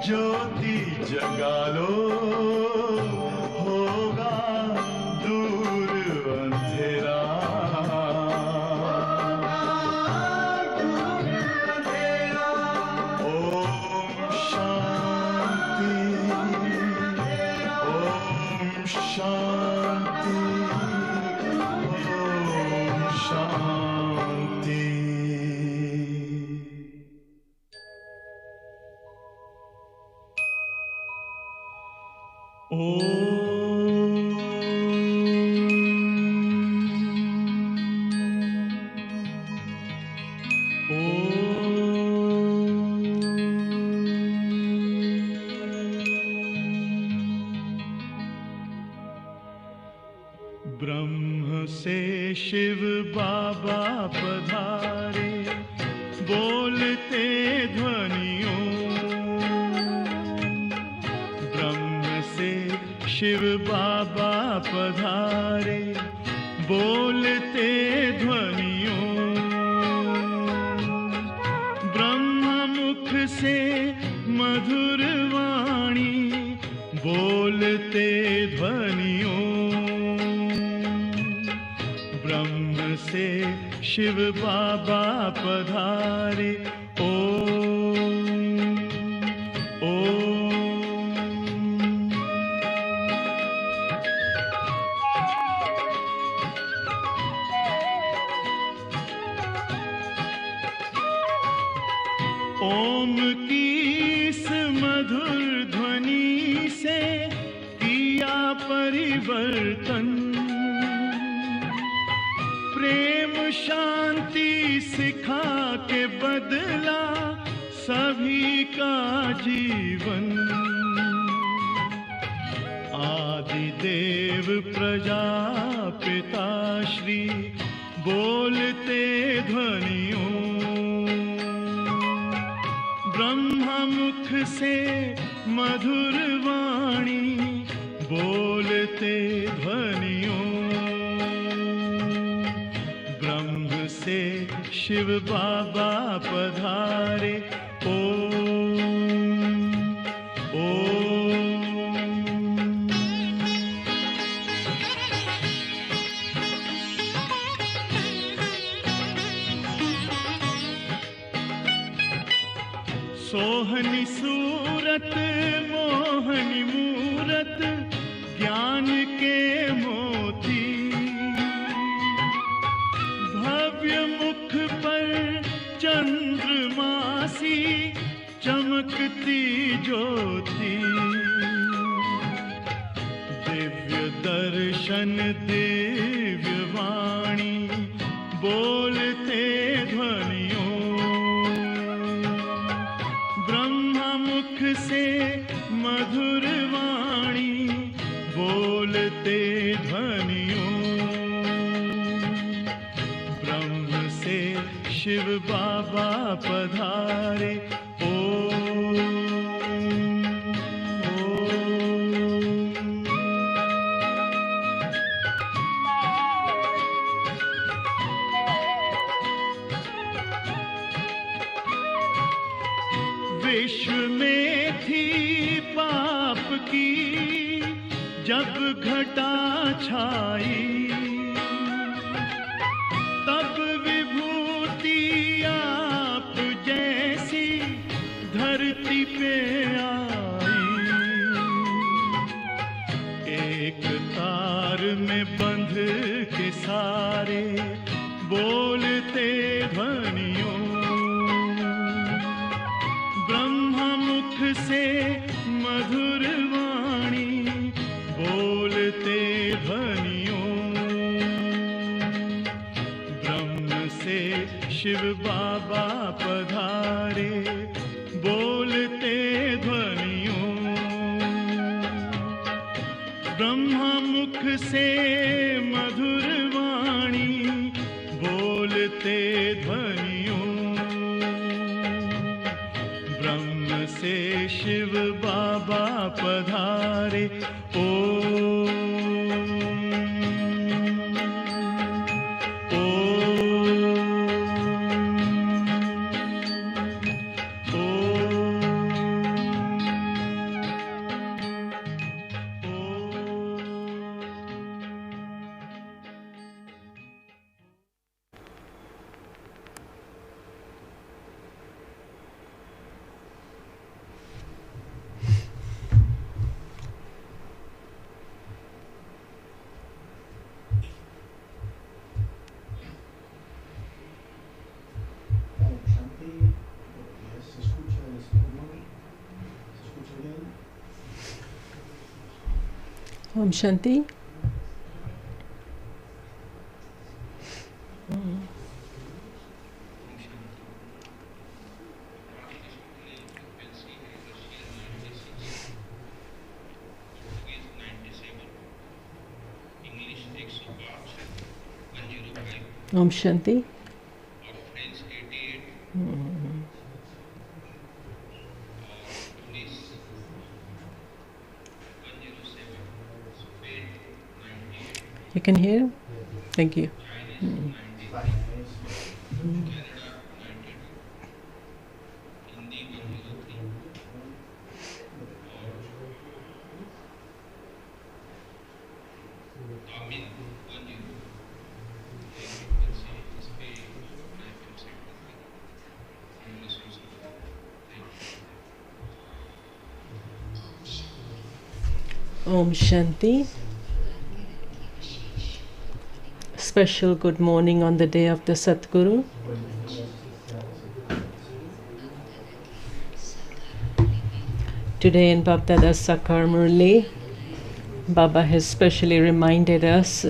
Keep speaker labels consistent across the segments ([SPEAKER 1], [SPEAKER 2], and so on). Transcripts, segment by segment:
[SPEAKER 1] ज्योति जगा लो, होगा दूर अंधेरा। ओम शांति, ओम शांति, ओम शांति। ब्रह्म से शिव बाबा पधारे, बोलते ध्वनियों। ब्रह्म से शिव बाबा पधारे, बोलते ध्वनियों। ब्रह्म मुख से मधुर वाणी, बोलते ध्वनियों। ब्रह्म से शिव बाबा पधारे, ओम ओम। ओम की इस मधुर ध्वनि से किया परिवर्तन। प्रेम शांति सिखा के बदला सभी का जीवन। आदि देव प्रजापिता श्री बोलते ध्वनियों। ब्रह्म मुख से मधुर वाणी, बोलते ध्वनियों। ब्रह्म से शिव बाबा पधारे, ओम ओम। सोहनी सूरत मोहनी मूरत, ज्ञान के मोती। भव्य मुख पर चंद्रमासी, चमकती ज्योति। दिव्य दर्शन दिव्य वाणी, बोलते ध्वनियों। ब्रह्म मुख से मधुर वाणी, बोलते ध्वनियों। ब्रह्म से शिव बाबा पधारे, ओम ओम। विश्व में थी पाप की जब घटा छाई, तब विभूति आप जैसी धरती पे आई। एक तार में बंध के सारे, बोलते ध्वनियों। ब्रह्म मुख से मधुर वाणी, बोलते ध्वनियों। ब्रह्म से शिव बाबा पधारे, बोलते ध्वनियों। ब्रह्म मुख से मधुर वाणी, बोलते ध्वनियों। ब्रह्म से शिव बाबा पधारे, Om Om Om.
[SPEAKER 2] Om Shanti. Om Shanti. You can hear? Thank you. Om Shanti. Special good morning on the day of the Satguru. Today in Bapdada's Sakar Murli, Baba has specially reminded us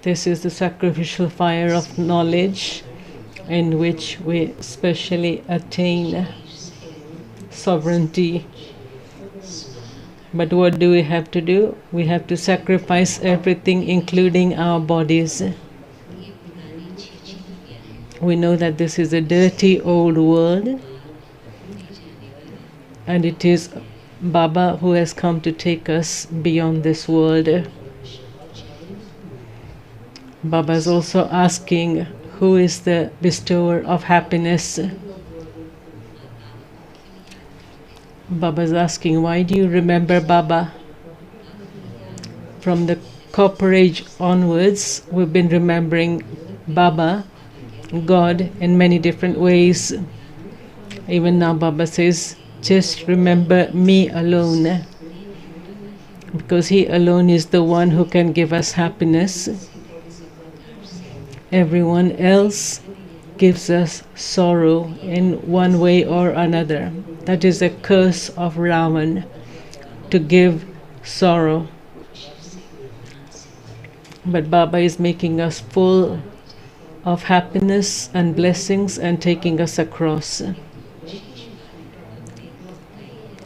[SPEAKER 2] this is the sacrificial fire of knowledge in which we specially attain sovereignty. But what do we have to do? We have to sacrifice everything, including our bodies. We know that this is a dirty old world, and it is Baba who has come to take us beyond this world. Baba is also asking, who is the bestower of happiness? Baba is asking, why do you remember Baba? From the Copper Age onwards, we've been remembering Baba, God, in many different ways. Even now Baba says, just remember me alone, because He alone is the one who can give us happiness. Everyone else gives us sorrow in one way or another. That is a curse of Ravan, to give sorrow. But Baba is making us full of happiness and blessings and taking us across.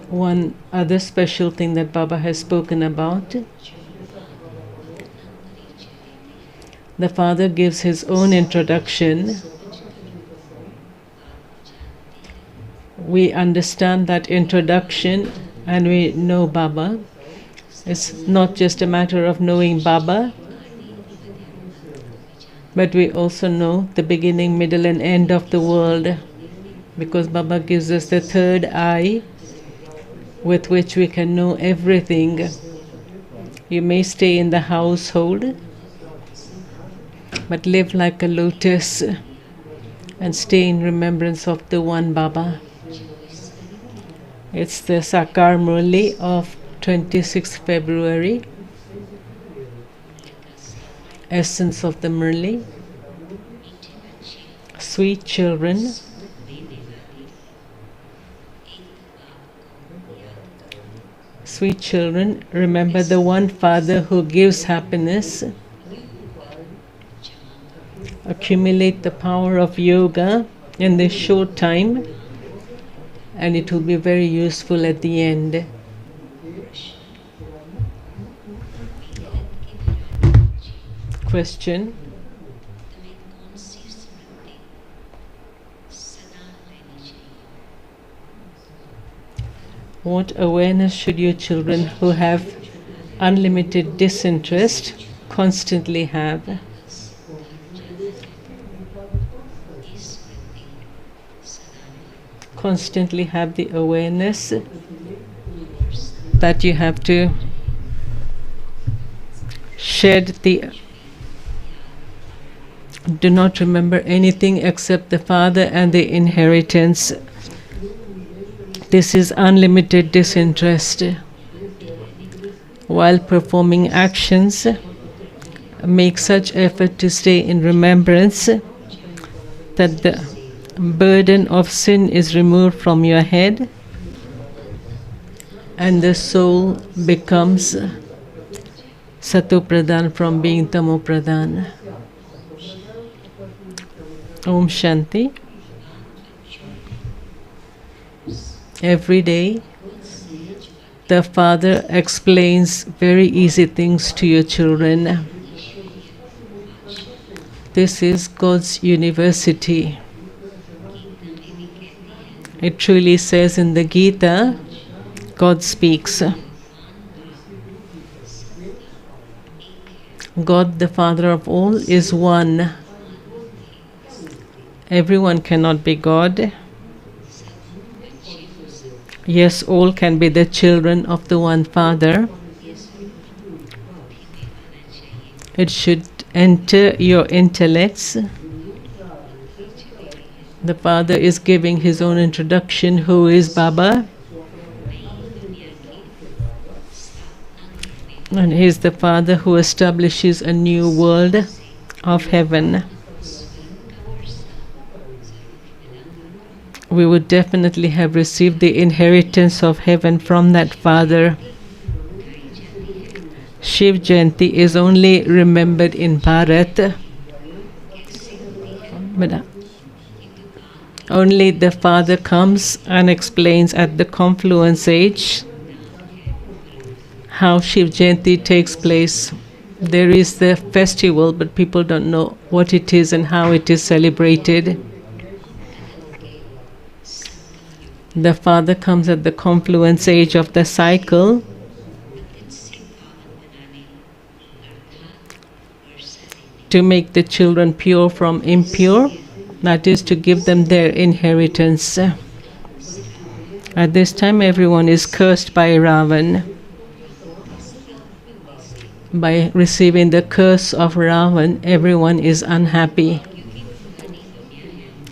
[SPEAKER 2] One other special thing that Baba has spoken about, the Father gives his own introduction. We understand that introduction and we know Baba. It's not just a matter of knowing Baba, but we also know the beginning, middle and end of the world, because Baba gives us the third eye with which we can know everything. You may stay in the household, but live like a lotus and stay in remembrance of the one Baba. It's the Sakar Murli of 26th February. Essence of the Murli. Sweet children, sweet children, remember the one Father who gives happiness. Accumulate the power of yoga in this short time, and it will be very useful at the end. Question. What awareness should your children who have unlimited disinterest constantly have? Constantly have the awareness that you have to shed the, do not remember anything except the Father and the inheritance. This is unlimited disinterest. While performing actions, make such effort to stay in remembrance that the burden of sin is removed from your head, and the soul becomes Sato Pradhan from being Tamo Pradhan. Om Shanti. Every day, the Father explains very easy things to your children. This is God's university. It truly says in the Gita, God speaks. God, the Father of all, is one. Everyone cannot be God. Yes, all can be the children of the one Father. It should enter your intellects. The Father is giving his own introduction. Who is Baba? And he is the Father who establishes a new world of heaven. We would definitely have received the inheritance of heaven from that Father. Shiv Jayanti is only remembered in Bharat, but only the Father comes and explains at the confluence age how Shiv Jayanti takes place. There is the festival, but people don't know what it is and how it is celebrated. The Father comes at the confluence age of the cycle to make the children pure from impure, that is, to give them their inheritance. At this time, everyone is cursed by Ravan. By receiving the curse of Ravan, everyone is unhappy.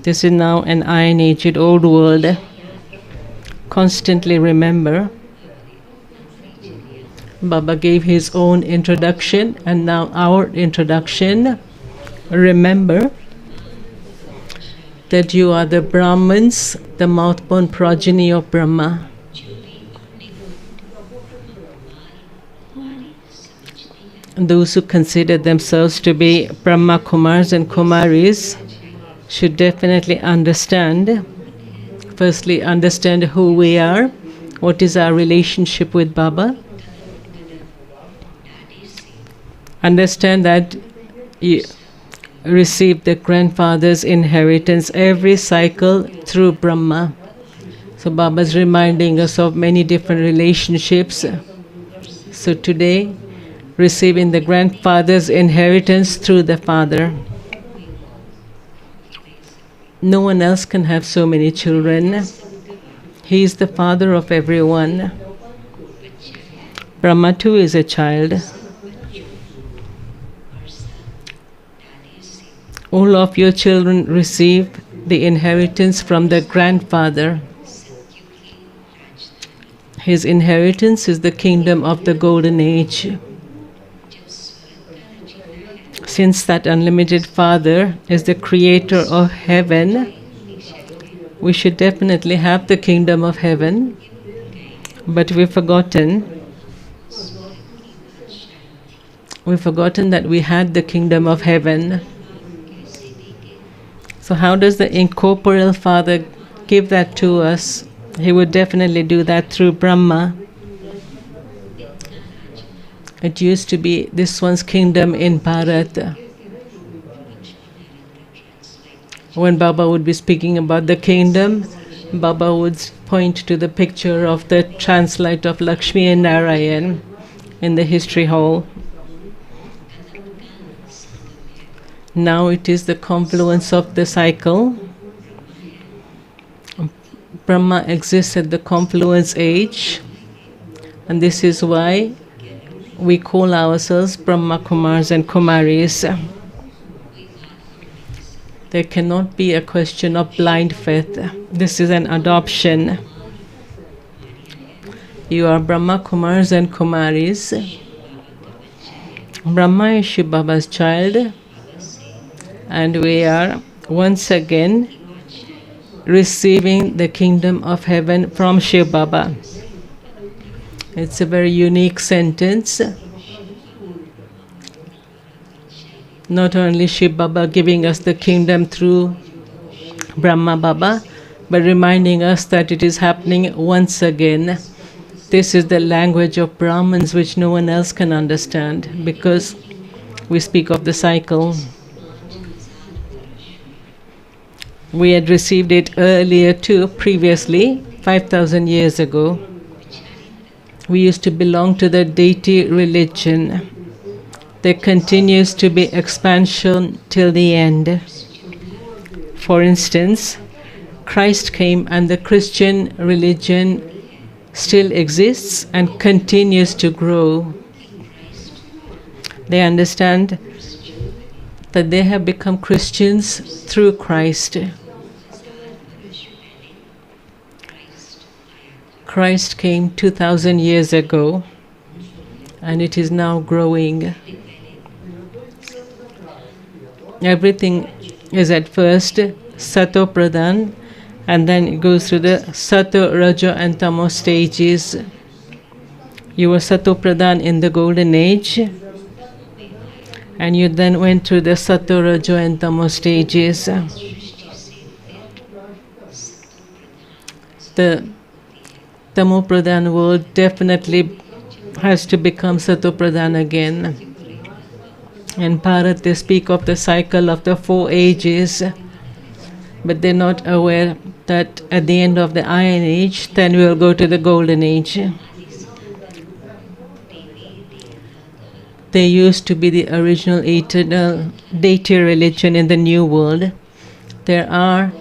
[SPEAKER 2] This is now an iron-aged old world. Constantly remember, Baba gave his own introduction, and now our introduction. Remember that you are the Brahmins, the mouth-born progeny of Brahma. Those who consider themselves to be Brahma Kumaris and Kumaris should definitely understand. Firstly, understand who we are, what is our relationship with Baba. Understand that you receive the grandfather's inheritance every cycle through Brahma. So Baba is reminding us of many different relationships. So today, receiving the grandfather's inheritance through the Father. No one else can have so many children. He is the Father of everyone. Brahma too is a child. All of your children receive the inheritance from the grandfather. His inheritance is the kingdom of the golden age. Since that unlimited Father is the creator of heaven, we should definitely have the kingdom of heaven, but we've forgotten that we had the kingdom of heaven. So how does the incorporeal Father give that to us? He would definitely do that through Brahma. It used to be this one's kingdom in Bharat. When Baba would be speaking about the kingdom, Baba would point to the picture of the translate of Lakshmi and Narayan in the history hall. Now it is the confluence of the cycle. Brahma exists at the confluence age, and this is why we call ourselves Brahma Kumaris and Kumaris. There cannot be a question of blind faith. This is an adoption. You are Brahma Kumaris and Kumaris. Brahma is Shiv Baba's child, and we are once again receiving the kingdom of heaven from Shiv Baba. It's a very unique sentence. Not only Shiv Baba giving us the kingdom through Brahma Baba, but reminding us that it is happening once again. This is the language of Brahmins which no one else can understand, because we speak of the cycle. We had received it earlier too, previously, 5,000 years ago. We used to belong to the deity religion. There continues to be expansion till the end. For instance, Christ came and the Christian religion still exists and continues to grow. They understand that they have become Christians through Christ. Christ came 2,000 years ago, and it is now growing. Everything is at first Sato Pradhan, and then it goes through the Sato, Rajo and Tamo stages. You were Sato Pradhan in the Golden Age, and you then went through the Sato, Rajo and Tamo stages. The Tamo Pradhan world definitely has to become Sato Pradhan again. In Bharat, they speak of the cycle of the 4 ages, but they're not aware that at the end of the Iron Age, then we will go to the Golden Age. There used to be the original eternal deity religion in the New World. There are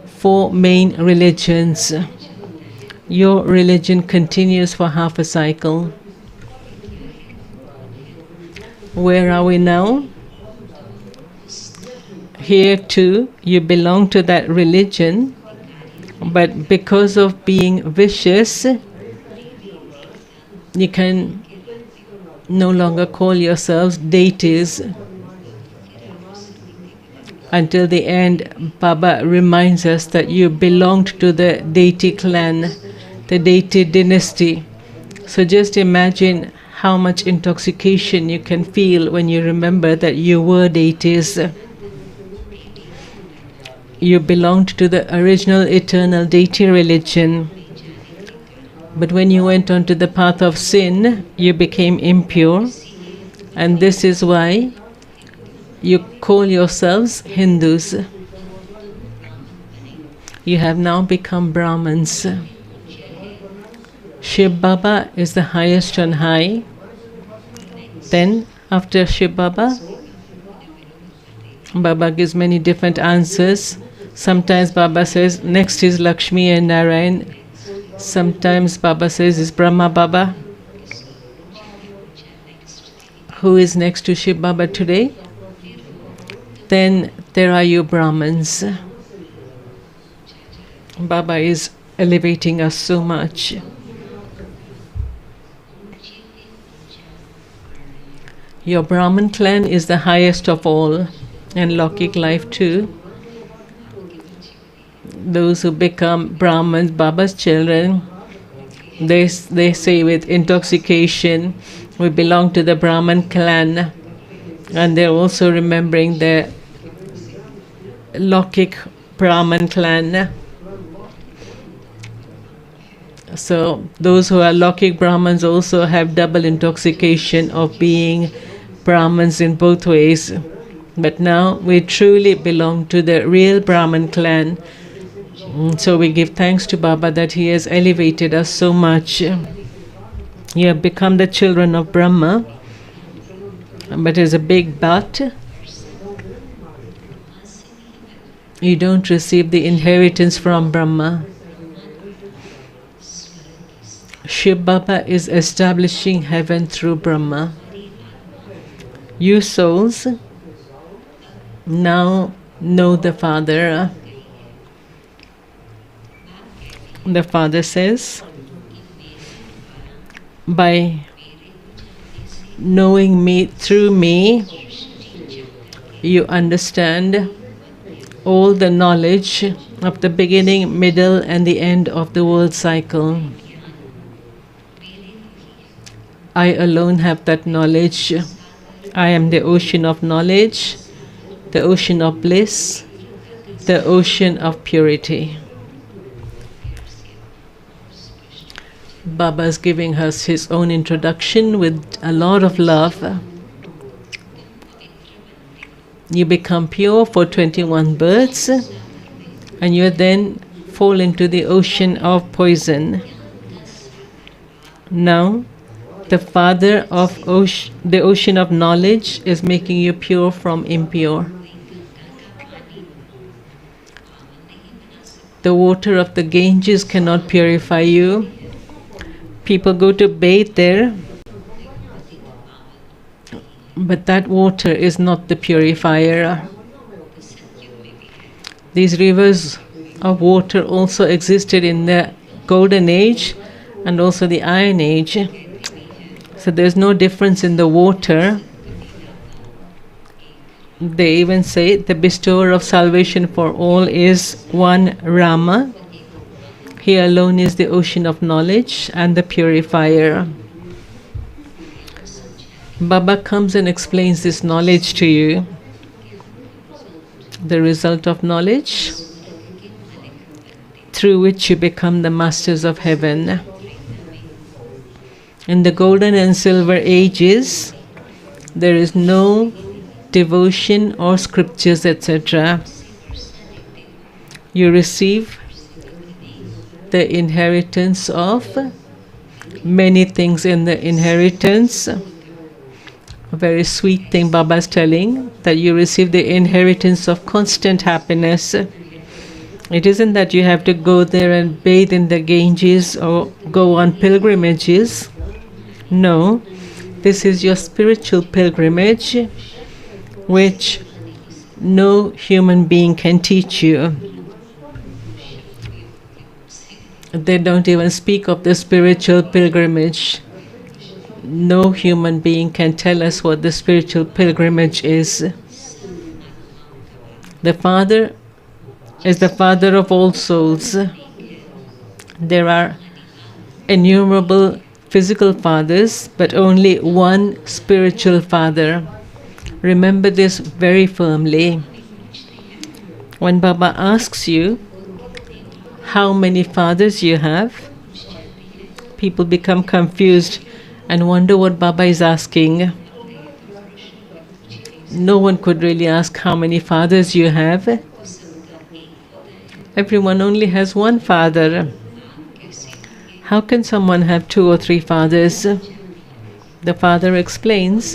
[SPEAKER 2] 4 main religions. Your religion continues for half a cycle. Where are we now? Here too, you belong to that religion, but because of being vicious, you can no longer call yourselves deities. Until the end, Baba reminds us that you belonged to the deity clan, the deity dynasty. So just imagine how much intoxication you can feel when you remember that you were deities. You belonged to the original eternal deity religion. But when you went onto the path of sin, you became impure. And this is why you call yourselves Hindus. You have now become Brahmins. Shiv Baba is the highest on high. Then, after Shiv Baba, Baba gives many different answers. Sometimes Baba says, next is Lakshmi and Narayan. Sometimes Baba says, is Brahma Baba. Who is next to Shiv Baba today? Then there are you Brahmins. Baba is elevating us so much. Your Brahmin clan is the highest of all, and Lokik life too. Those who become Brahmins, Baba's children, they say with intoxication, we belong to the Brahmin clan, and they're also remembering their Lokik Brahmin clan. So those who are Lokik Brahmins also have double intoxication of being Brahmins in both ways. But now we truly belong to the real Brahmin clan. So we give thanks to Baba that he has elevated us so much. You have become the children of Brahma. But there's a big but. You don't receive the inheritance from Brahma. Shiv Baba is establishing heaven through Brahma. You souls now know the Father. The Father says, by knowing me through me, you understand all the knowledge of the beginning, middle, and the end of the world cycle. I alone have that knowledge. I am the ocean of knowledge, the ocean of bliss, the ocean of purity. Baba is giving us his own introduction with a lot of love. You become pure for 21 births, and you then fall into the ocean of poison. Now, the Father of the ocean of knowledge is making you pure from impure. The water of the Ganges cannot purify you. People go to bathe there, but that water is not the purifier. These rivers of water also existed in the Golden Age and also the Iron Age. So there's no difference in the water. They even say the bestower of salvation for all is one Rama. He alone is the ocean of knowledge and the purifier. Baba comes and explains this knowledge to you. The result of knowledge, through which you become the masters of heaven. In the golden and silver ages, there is no devotion or scriptures, etc. You receive the inheritance of many things in the inheritance. A very sweet thing Baba is telling, that you receive the inheritance of constant happiness. It isn't that you have to go there and bathe in the Ganges or go on pilgrimages. No, this is your spiritual pilgrimage, which no human being can teach you. They don't even speak of the spiritual pilgrimage. No human being can tell us what the spiritual pilgrimage is. The Father is the Father of all souls. There are innumerable physical fathers, but only one spiritual Father. Remember this very firmly. When Baba asks you how many fathers you have, people become confused and wonder what Baba is asking. No one could really ask how many fathers you have. Everyone only has one father. How can someone have 2 or 3 fathers? The Father explains,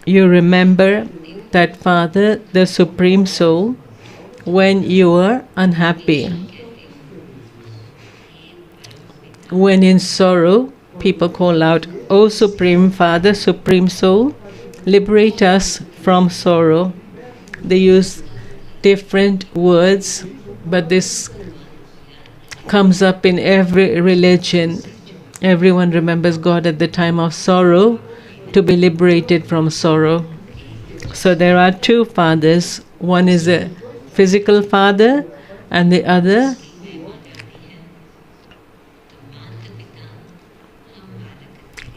[SPEAKER 2] you remember that Father, the Supreme Soul, when you are unhappy. When in sorrow, people call out, O Supreme Father, Supreme Soul, liberate us from sorrow. They use different words, but this comes up in every religion. Everyone remembers God at the time of sorrow to be liberated from sorrow. So there are 2 fathers. One is a physical father and the other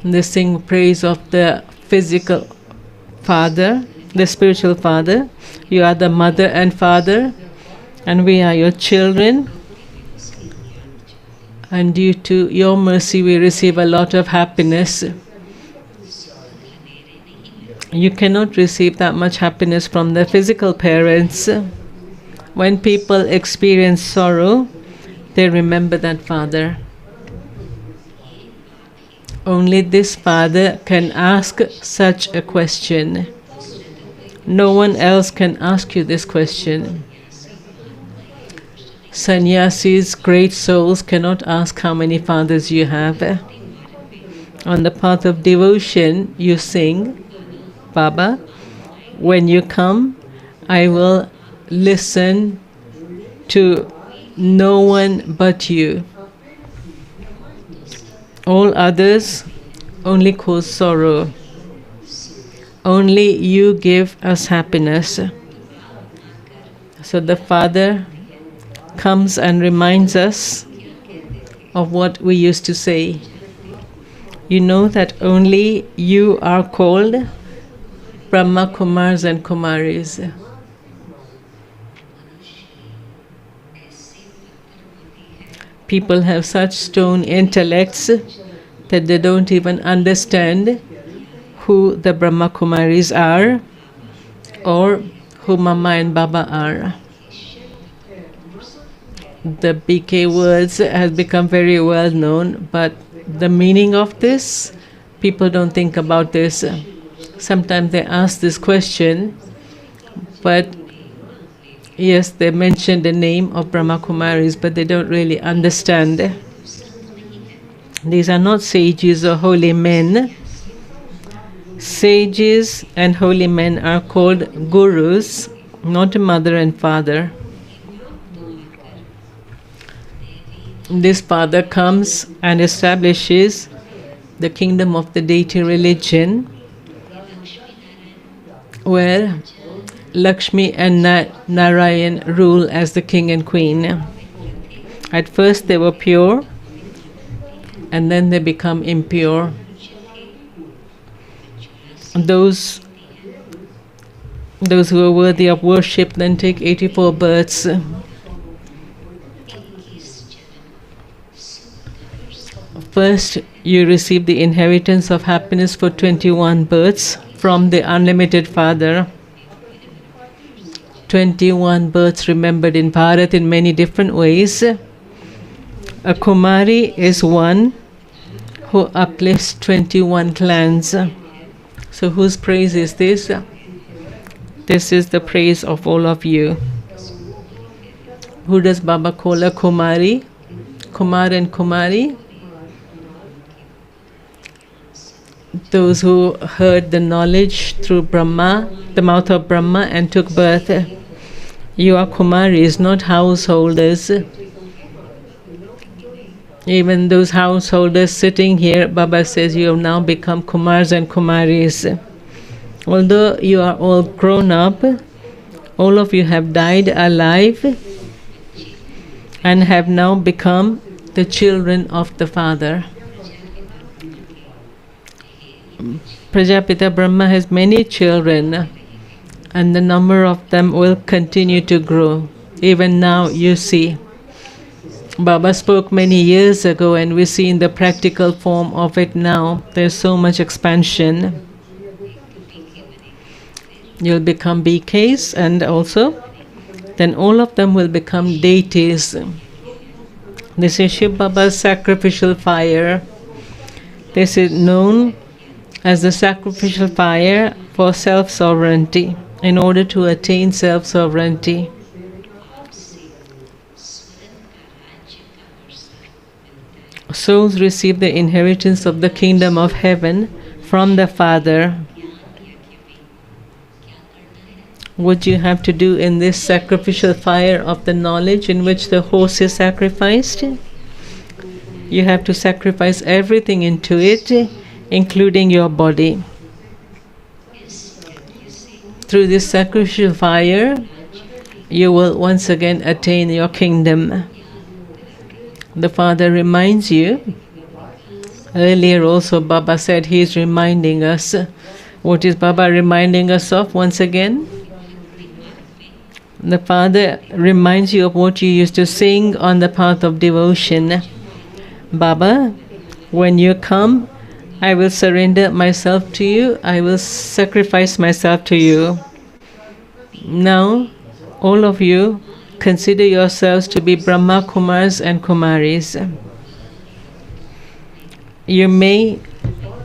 [SPEAKER 2] they sing praise of the physical father, the spiritual father. You are the mother and father, and we are your children. And due to your mercy, we receive a lot of happiness. You cannot receive that much happiness from the physical parents. When people experience sorrow, they remember that father. Only this Father can ask such a question. No one else can ask you this question. Sannyasis, great souls, cannot ask how many fathers you have. On the path of devotion, you sing, Baba, when you come, I will listen to no one but you. All others only cause sorrow. Only you give us happiness. So the Father comes and reminds us of what we used to say. You know that only you are called Brahma Kumaris and Kumaris. People have such stone intellects that they don't even understand who the Brahma Kumaris are or who Mama and Baba are. The BK words has become very well known, but the meaning of this, people don't think about this. Sometimes they ask this question, but yes, they mention the name of Brahma Kumaris, but they don't really understand. These are not sages or holy men. Sages and holy men are called gurus, not a mother and father. This father comes and establishes the kingdom of the deity religion, where Lakshmi and Narayan rule as the king and queen. At first they were pure, and then they become impure. Those who are worthy of worship then take 84 births. First, you receive the inheritance of happiness for 21 births from the unlimited Father. 21 births remembered in Bharat in many different ways. A Kumari is one who uplifts 21 clans. So whose praise is this? This is the praise of all of you. Who does Baba call a Kumari? Kumar and Kumari? Those who heard the knowledge through Brahma, the mouth of Brahma, and took birth. You are Kumaris, not householders. Even those householders sitting here, Baba says you have now become Kumars and Kumaris. Although you are all grown up, all of you have died alive and have now become the children of the Father. Prajapita Brahma has many children, and the number of them will continue to grow. Even now, you see. Baba spoke many years ago, and we see in the practical form of it now. There's so much expansion. You'll become BKs, and also, then all of them will become deities. This is Shiv Baba's sacrificial fire. This is known as the sacrificial fire for self-sovereignty, in order to attain self-sovereignty. Souls receive the inheritance of the kingdom of heaven from the Father. What you have to do in this sacrificial fire of the knowledge in which the horse is sacrificed? You have to sacrifice everything into it, including your body. Through this sacrificial fire, you will once again attain your kingdom. The Father reminds you. Earlier also Baba said he is reminding us. What is Baba reminding us of once again? The Father reminds you of what you used to sing on the path of devotion. Baba, when you come, I will surrender myself to you. I will sacrifice myself to you. Now, all of you, consider yourselves to be Brahma Kumaris and Kumaris. You may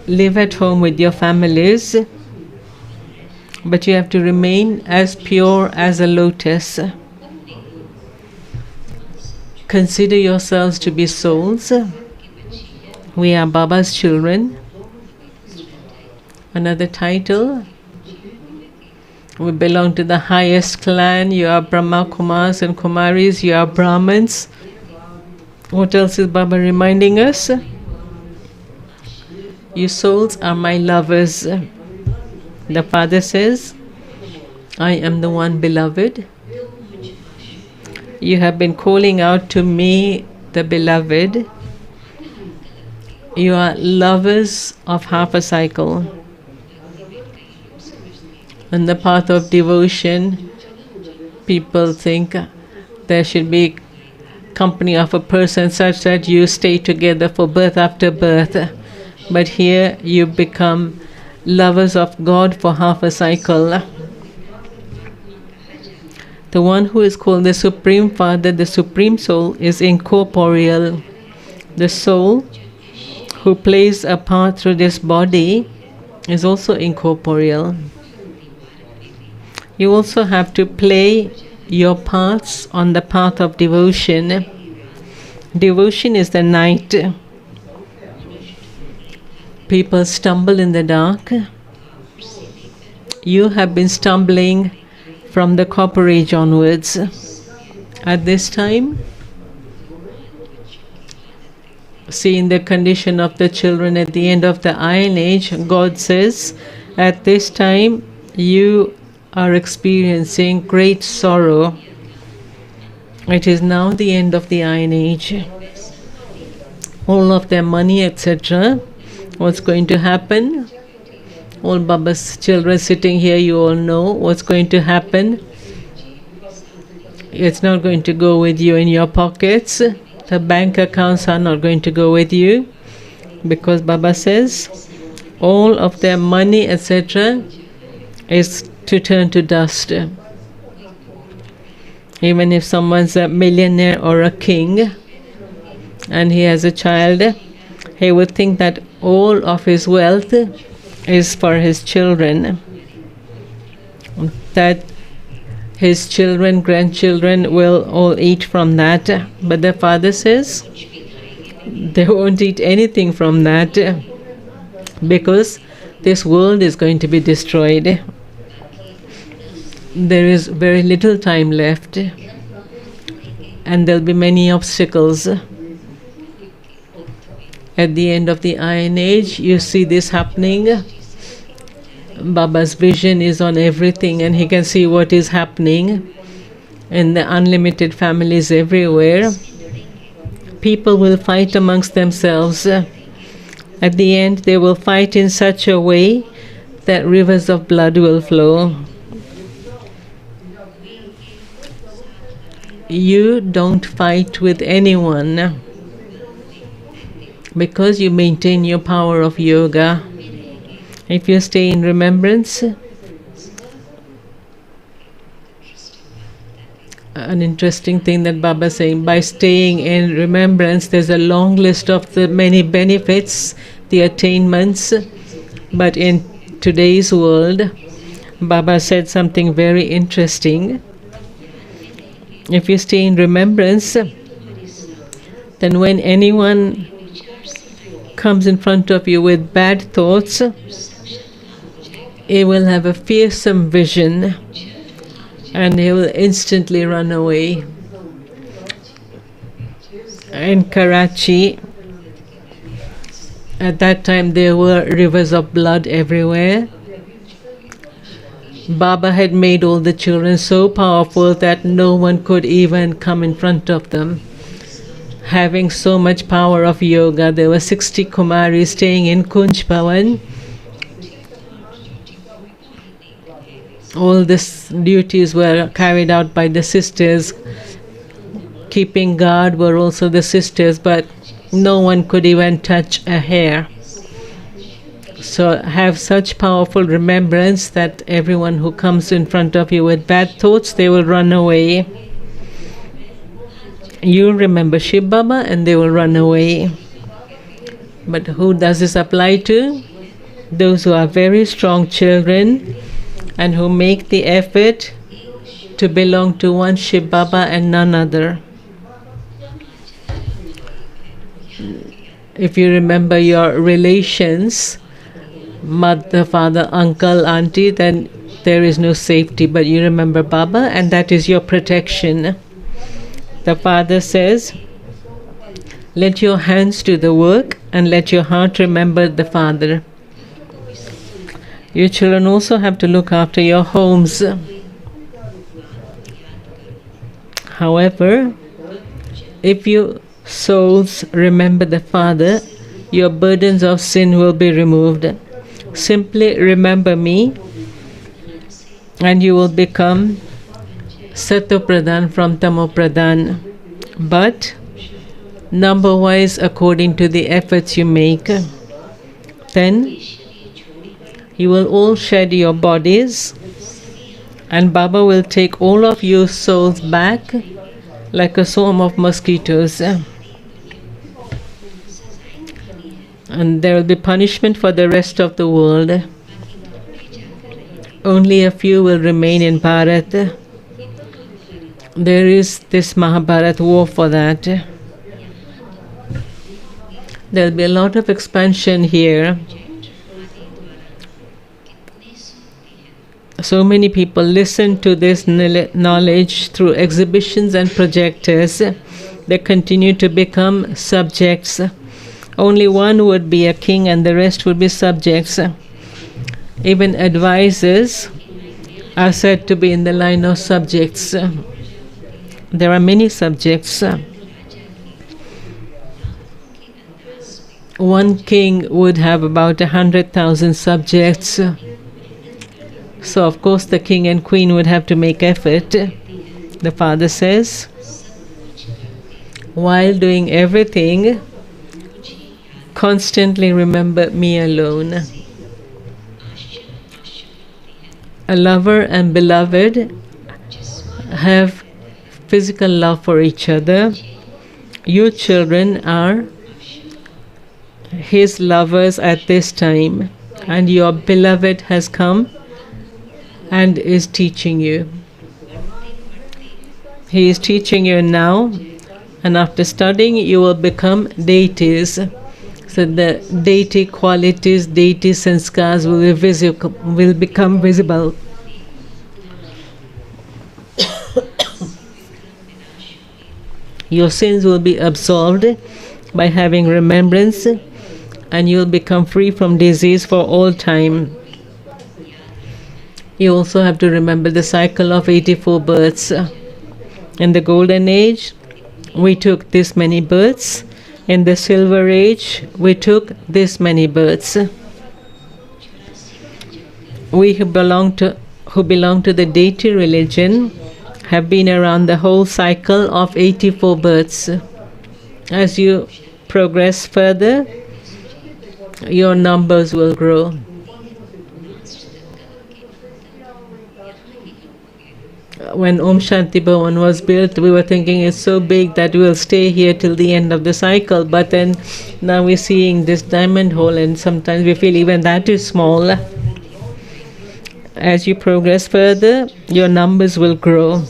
[SPEAKER 2] live at home with your families, but you have to remain as pure as a lotus. Consider yourselves to be souls. We are Baba's children. Another title. We belong to the highest clan. You are Brahma Kumaris and Kumaris. You are Brahmins. What else is Baba reminding us? You souls are my lovers. The Father says, I am the one beloved. You have been calling out to me, the beloved. You are lovers of half a cycle. On the path of devotion, people think there should be company of a person such that you stay together for birth after birth. But here you become lovers of God for half a cycle. The one who is called the Supreme Father, the Supreme Soul, is incorporeal. The soul who plays a part through this body is also incorporeal. You also have to play your parts on the path of devotion. Devotion is the night. People stumble in the dark. You have been stumbling from the Copper Age onwards. At this time, seeing the condition of the children at the end of the Iron Age, God says, at this time you are experiencing great sorrow. It is now the end of the Iron Age. All of their money, etc. What's going to happen? All Baba's children sitting here, you all know what's going to happen. It's not going to go with you in your pockets. The bank accounts are not going to go with you, because Baba says all of their money, etc. is to turn to dust. Even if someone's a millionaire or a king and he has a child, he would think that all of his wealth is for his children, that his children, grandchildren will all eat from that. But the Father says they won't eat anything from that, because this world is going to be destroyed. There is very little time left, and there'll be many obstacles. At the end of the Iron Age, you see this happening. Baba's vision is on everything, and he can see what is happening in the unlimited families everywhere. People will fight amongst themselves. At the end, they will fight in such a way that rivers of blood will flow. You don't fight with anyone, because you maintain your power of yoga. If you stay in remembrance, an interesting thing that Baba is saying, by staying in remembrance, there's a long list of the many benefits, the attainments. But in today's world, Baba said something very interesting. If you stay in remembrance, then when anyone comes in front of you with bad thoughts, he will have a fearsome vision and he will instantly run away. In Karachi, at that time there were rivers of blood everywhere. Baba had made all the children so powerful that no one could even come in front of them. Having so much power of yoga, there were 60 Kumaris staying in Kunj Bhavan. All these duties were carried out by the sisters. Keeping guard were also the sisters, but no one could even touch a hair. So have such powerful remembrance that everyone who comes in front of you with bad thoughts, they will run away. You remember Shiv Baba and they will run away. But who does this apply to? Those who are very strong children and who make the effort to belong to one Shiv Baba and none other. If you remember your relations, mother, father, uncle, auntie, then there is no safety. But you remember Baba, and that is your protection. The Father says, let your hands do the work and let your heart remember the Father. Your children also have to look after your homes. However, if you souls remember the Father, your burdens of sin will be removed. Simply remember me and you will become Sattva-pradhan from Tamo-pradhan. But number-wise, according to the efforts you make, then you will all shed your bodies and Baba will take all of you souls back like a swarm of mosquitoes. And there will be punishment for the rest of the world. Only a few will remain in Bharat. There is this Mahabharat war for that. There will be a lot of expansion here. So many people listen to this knowledge through exhibitions and projectors. They continue to become subjects. Only one would be a king and the rest would be subjects. Even advisors are said to be in the line of subjects. There are many subjects. One king would have about 100,000 subjects. So of course the king and queen would have to make effort. The Father says, while doing everything, constantly remember me alone. A lover and beloved have physical love for each other. You children are his lovers at this time, and your beloved has come and is teaching you. He is teaching you now, and after studying you will become deities. So the deity qualities, deity sanskars will become visible. Your sins will be absolved by having remembrance, and you will become free from disease for all time. You also have to remember the cycle of 84 births. In the golden age, we took this many births. In the silver age, we took this many births. We who belong to the deity religion have been around the whole cycle of 84 births. As you progress further, your numbers will grow. When Om Shanti Bhavan was built, we were thinking it's so big that we'll stay here till the end of the cycle. But then now we're seeing this diamond hole, and sometimes we feel even that is small. As you progress further, your numbers will grow.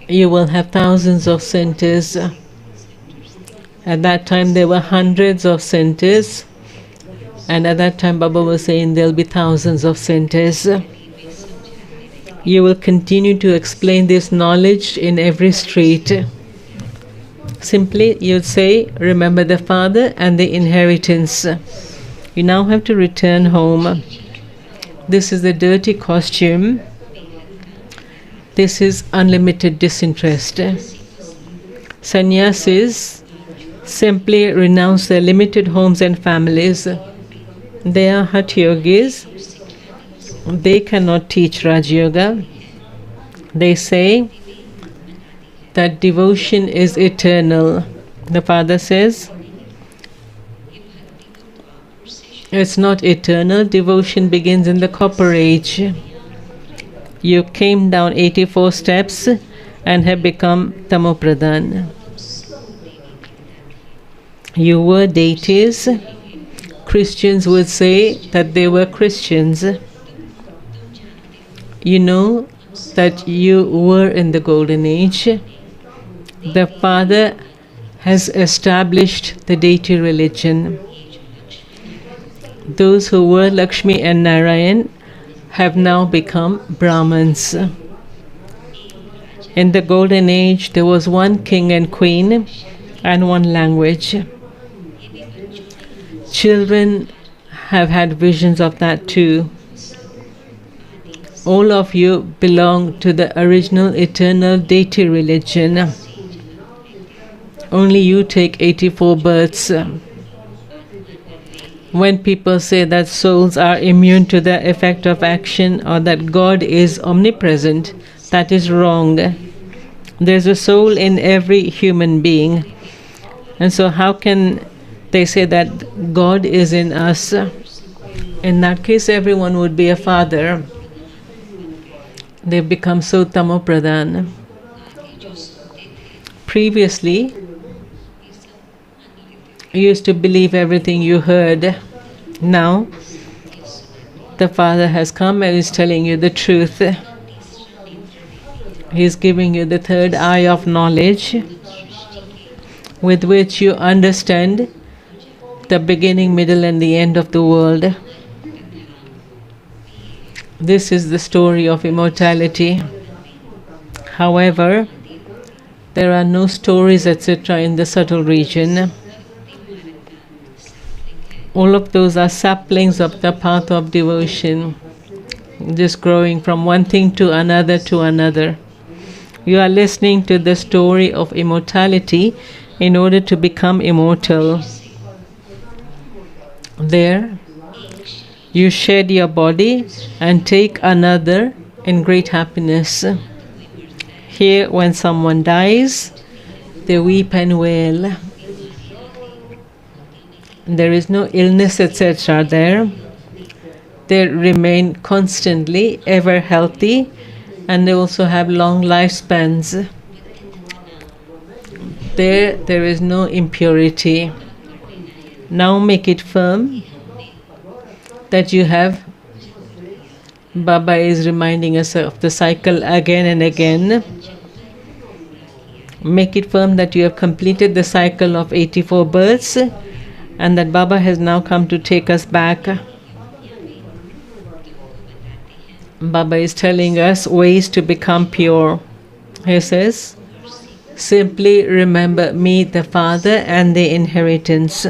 [SPEAKER 2] You will have thousands of centers. At that time there were hundreds of centers, and at that time Baba was saying there'll be thousands of centers. You will continue to explain this knowledge in every street. Simply you'd say, remember the Father and the inheritance. You now have to return home. This is the dirty costume. This is unlimited disinterest. Sannyasis simply renounce their limited homes and families. They are Hatha Yogis. They cannot teach Raj Yoga. They say that devotion is eternal. The Father says it's not eternal. Devotion begins in the Copper Age. You came down 84 steps and have become Tamo-pradhan. You were deities. Christians would say that they were Christians. You know that you were in the Golden Age. The Father has established the deity religion. Those who were Lakshmi and Narayan have now become Brahmins. In the Golden Age, there was one king and queen and one language. Children have had visions of that too. All of you belong to the original eternal deity religion. Only you take 84 births. When people say that souls are immune to the effect of action or that God is omnipresent, that is wrong. There's a soul in every human being. And so how can they say that God is in us? In that case, everyone would be a father. They've become so tamopradhan. Previously, you used to believe everything you heard. Now, the Father has come and is telling you the truth. He is giving you the third eye of knowledge with which you understand the beginning, middle, and the end of the world. This is the story of immortality. However, there are no stories, etc., in the subtle region. All of those are saplings of the path of devotion, just growing from one thing to another to another. You are listening to the story of immortality in order to become immortal. There, you shed your body and take another in great happiness. Here, when someone dies, they weep and wail. There is no illness, etc. there. They remain constantly ever healthy, and they also have long lifespans. There is no impurity. Now make it firm that you have. Baba is reminding us of the cycle again and again. Make it firm that you have completed the cycle of 84 births and that Baba has now come to take us back. Baba is telling us ways to become pure. He says, simply remember me, the Father, and the inheritance.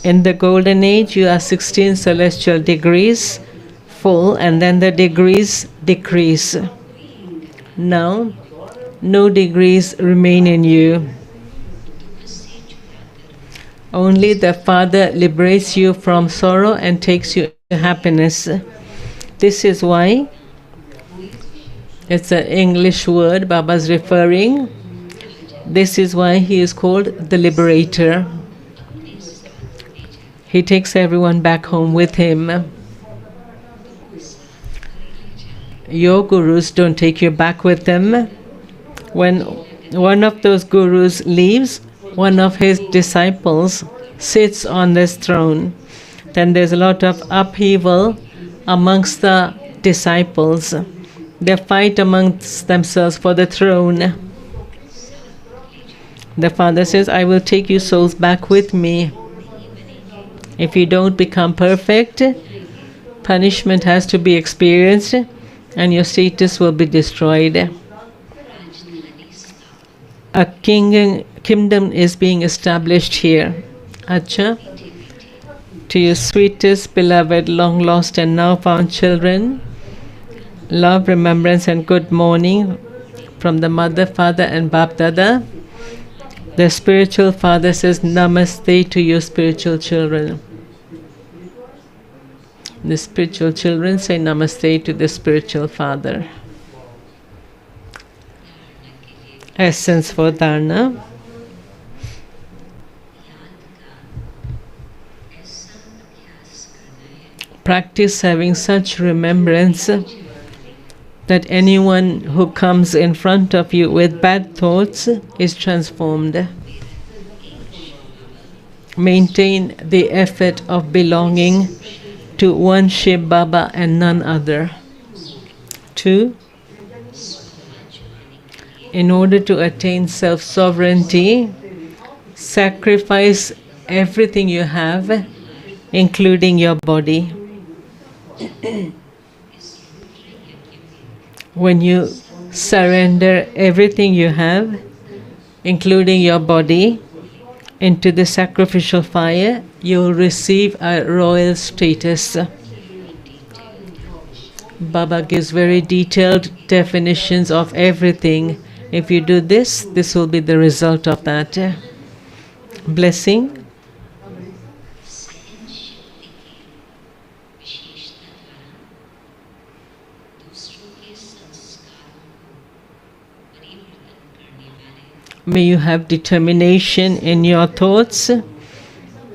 [SPEAKER 2] In the golden age, you are 16 celestial degrees full, and then the degrees decrease. Now, no degrees remain in you. Only the Father liberates you from sorrow and takes you to happiness. This is why it's an English word Baba's referring. This is why he is called the Liberator. He takes everyone back home with him. Your gurus don't take you back with them. When one of those gurus leaves, one of his disciples sits on this throne. Then there's a lot of upheaval amongst the disciples. They fight amongst themselves for the throne. The Father says, I will take you souls back with me. If you don't become perfect, punishment has to be experienced and your status will be destroyed. A kingdom is being established here. Acha, to your sweetest, beloved, long lost and now found children, love, remembrance and good morning from the Mother, Father and Bap Dada. The spiritual father says namaste to your spiritual children. The spiritual children say namaste to the spiritual father. Essence for dharana. Practice having such remembrance that anyone who comes in front of you with bad thoughts is transformed. Maintain the effort of belonging to one Shiv Baba and none other. 2. In order to attain self-sovereignty, sacrifice everything you have, including your body. When you surrender everything you have, including your body, into the sacrificial fire, you will receive a royal status. Baba gives very detailed definitions of everything. If you do this, this will be the result of that. Blessing. May you have determination in your thoughts,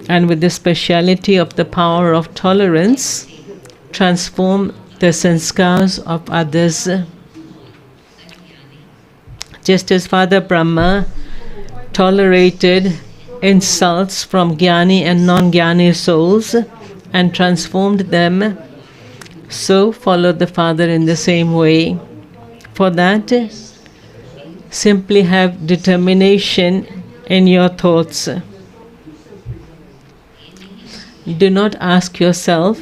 [SPEAKER 2] and with the speciality of the power of tolerance, transform the sanskars of others. Just as Father Brahma tolerated insults from Jnani and non-Jnani souls and transformed them, so follow the Father in the same way. For that, simply have determination in your thoughts. Do not ask yourself,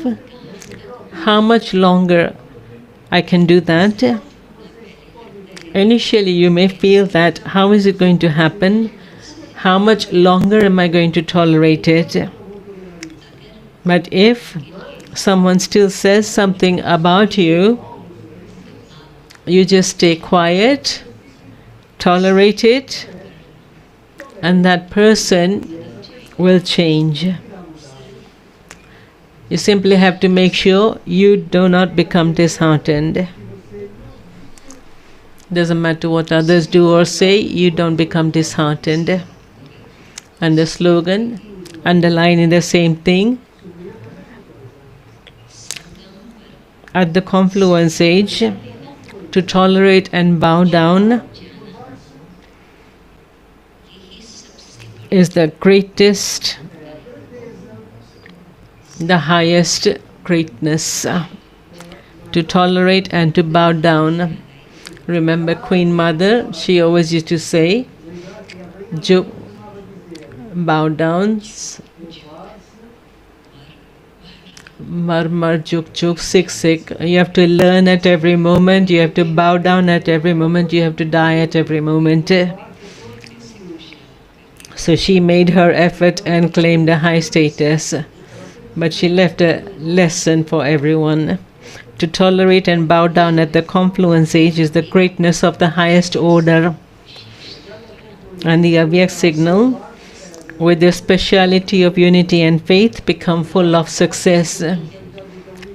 [SPEAKER 2] how much longer I can do that? Initially you may feel that, how is it going to happen? How much longer am I going to tolerate it? But if someone still says something about you, you just stay quiet, tolerate it, and that person will change. You simply have to make sure you do not become disheartened. Doesn't matter what others do or say, you don't become disheartened. And the slogan, underlining the same thing, at the confluence age, to tolerate and bow down is the greatest, the highest greatness. To tolerate and to bow down. Remember Queen Mother, she always used to say, bow down, mar mar juk juk sik sik. You have to learn at every moment, you have to bow down at every moment, you have to die at every moment. So she made her effort and claimed a high status, but she left a lesson for everyone. To tolerate and bow down at the confluence age is the greatness of the highest order. And the Avyak signal, with the speciality of unity and faith, become full of success.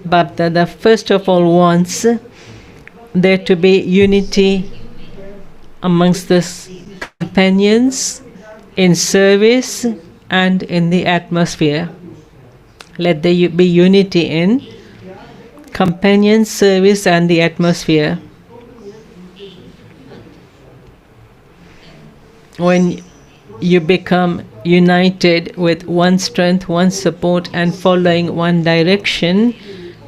[SPEAKER 2] Bapdada first of all wants there to be unity amongst the companions, in service and in the atmosphere. Let there be unity in companion, service and the atmosphere. When you become united with one strength, one support and following one direction,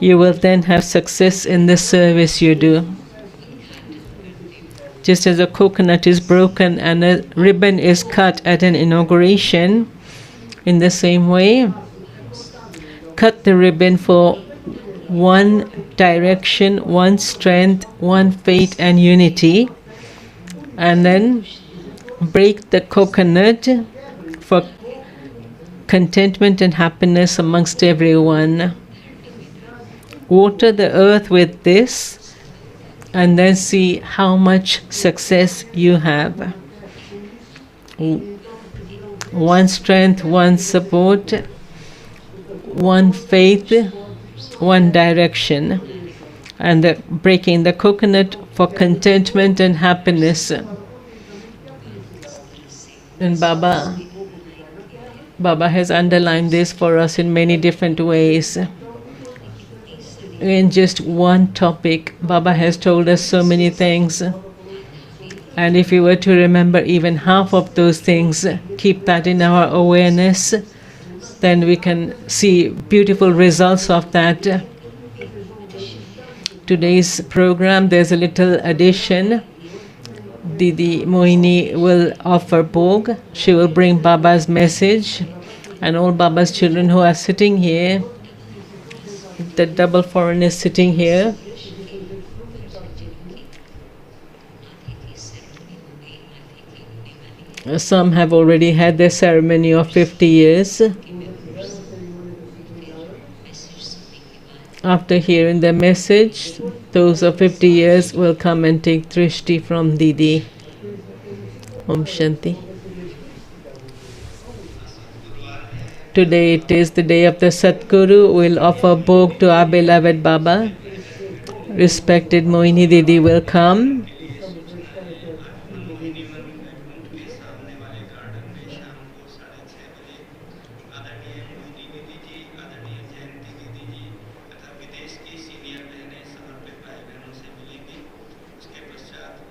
[SPEAKER 2] you will then have success in the service you do. Just as a coconut is broken and a ribbon is cut at an inauguration, in the same way, cut the ribbon for one direction, one strength, one faith and unity, and then break the coconut for contentment and happiness amongst everyone. Water the earth with this and then see how much success you have. One strength, one support, one faith, one direction, and breaking the coconut for contentment and happiness. And Baba has underlined this for us in many different ways. In just one topic, Baba has told us so many things. And if we were to remember even half of those things, keep that in our awareness, then we can see beautiful results of that. Today's program, there's a little addition. Didi Mohini will offer Bhog. She will bring Baba's message, and all Baba's children who are sitting here, the double foreign is sitting here. Some have already had their ceremony of 50 years. After hearing the message, those of 50 years will come and take drishti from Didi. Om Shanti. Today it is the day of the Satguru. We'll offer bhog to our beloved Baba. Respected Mohini Didi will come.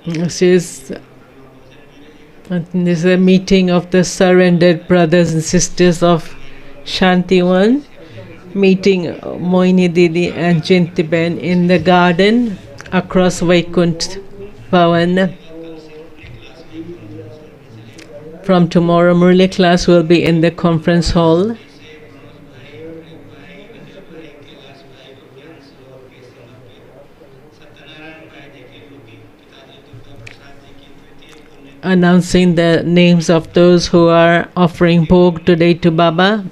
[SPEAKER 2] This is a meeting of the surrendered brothers and sisters of Shantiwan, meeting Mohini Didi and Jintiben in the garden across Vaikunt Bhavan. From tomorrow, Murli class will be in the conference hall. Announcing the names of those who are offering bhog today to Baba.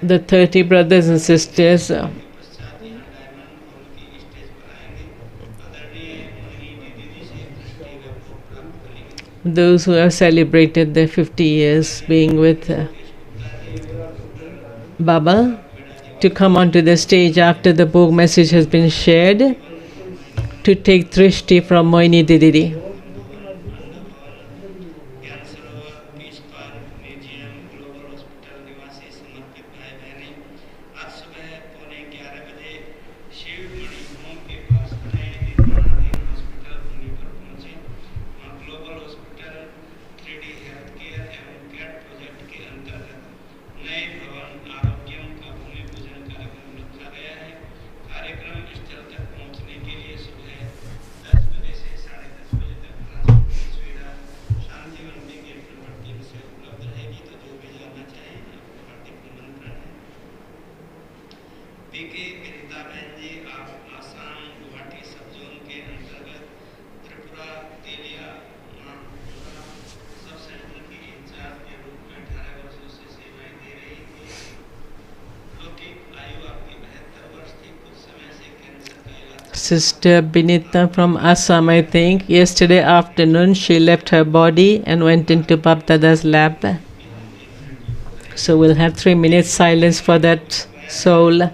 [SPEAKER 2] The 30 brothers and sisters those who have celebrated their 50 years being with Baba to come onto the stage after the bhog message has been shared to take drishti from Mohini Didi. Sister Binita from Assam, I think. Yesterday afternoon, she left her body and went into Bapdada's lab. So we'll have 3 minutes silence for that soul.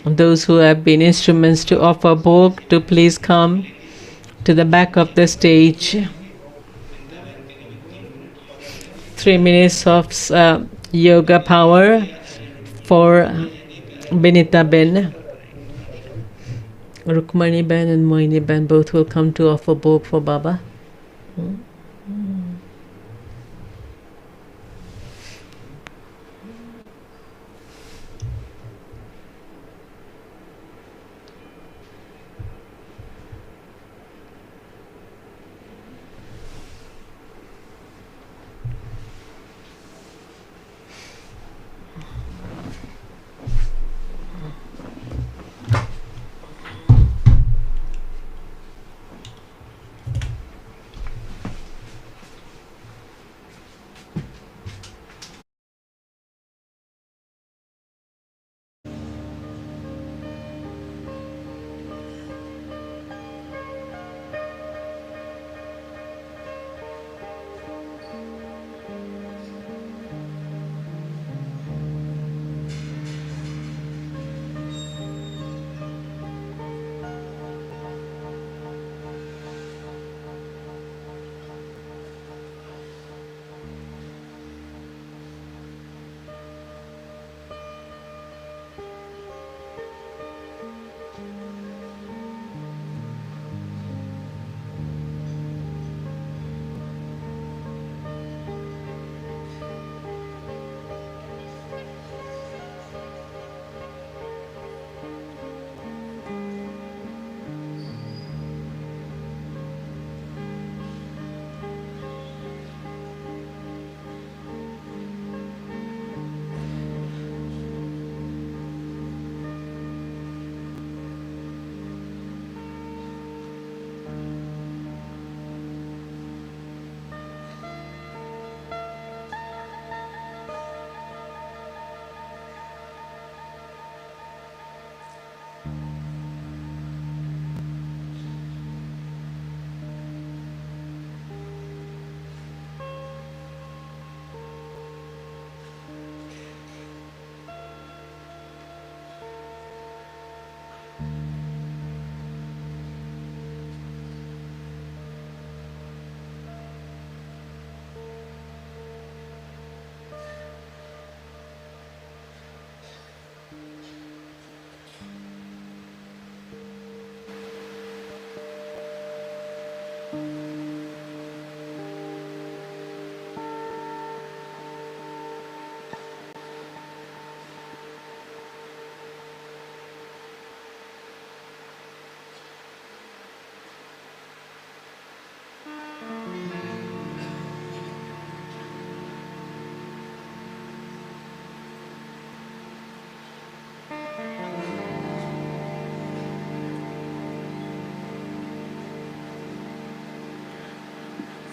[SPEAKER 2] Those who have been instruments to offer bhog to please come to the back of the stage. 3 minutes of yoga power for Binita Ben. Rukmani Ben and Mohini Ben both will come to offer bhog for Baba.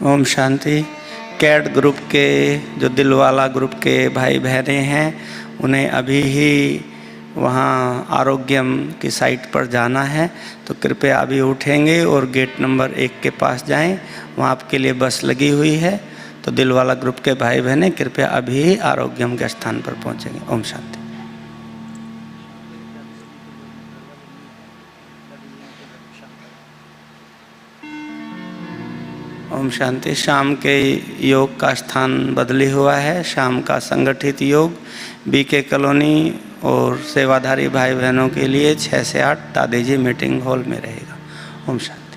[SPEAKER 3] ओम शांति। CAT group के जो दिलवाला group के भाई बहने हैं, उन्हें अभी ही वहाँ आरोग्यम की साइट पर जाना है, तो कृपया अभी उठेंगे और गेट नंबर 1 के पास जाएं, वहाँ आपके लिए बस लगी हुई है। तो दिलवाला ग्रुप के भाई बहने कृपया अभी ही आरोग्यम के स्थान पर पहुँचेंगे। ओम शांति। ओम शांति। शाम के योग का स्थान बदली हुआ है। शाम का संगठित योग बीके कॉलोनी और सेवाधारी भाई बहनों के लिए 6 से 8 दादी जी मीटिंग हॉल में रहेगा। ओम शांति।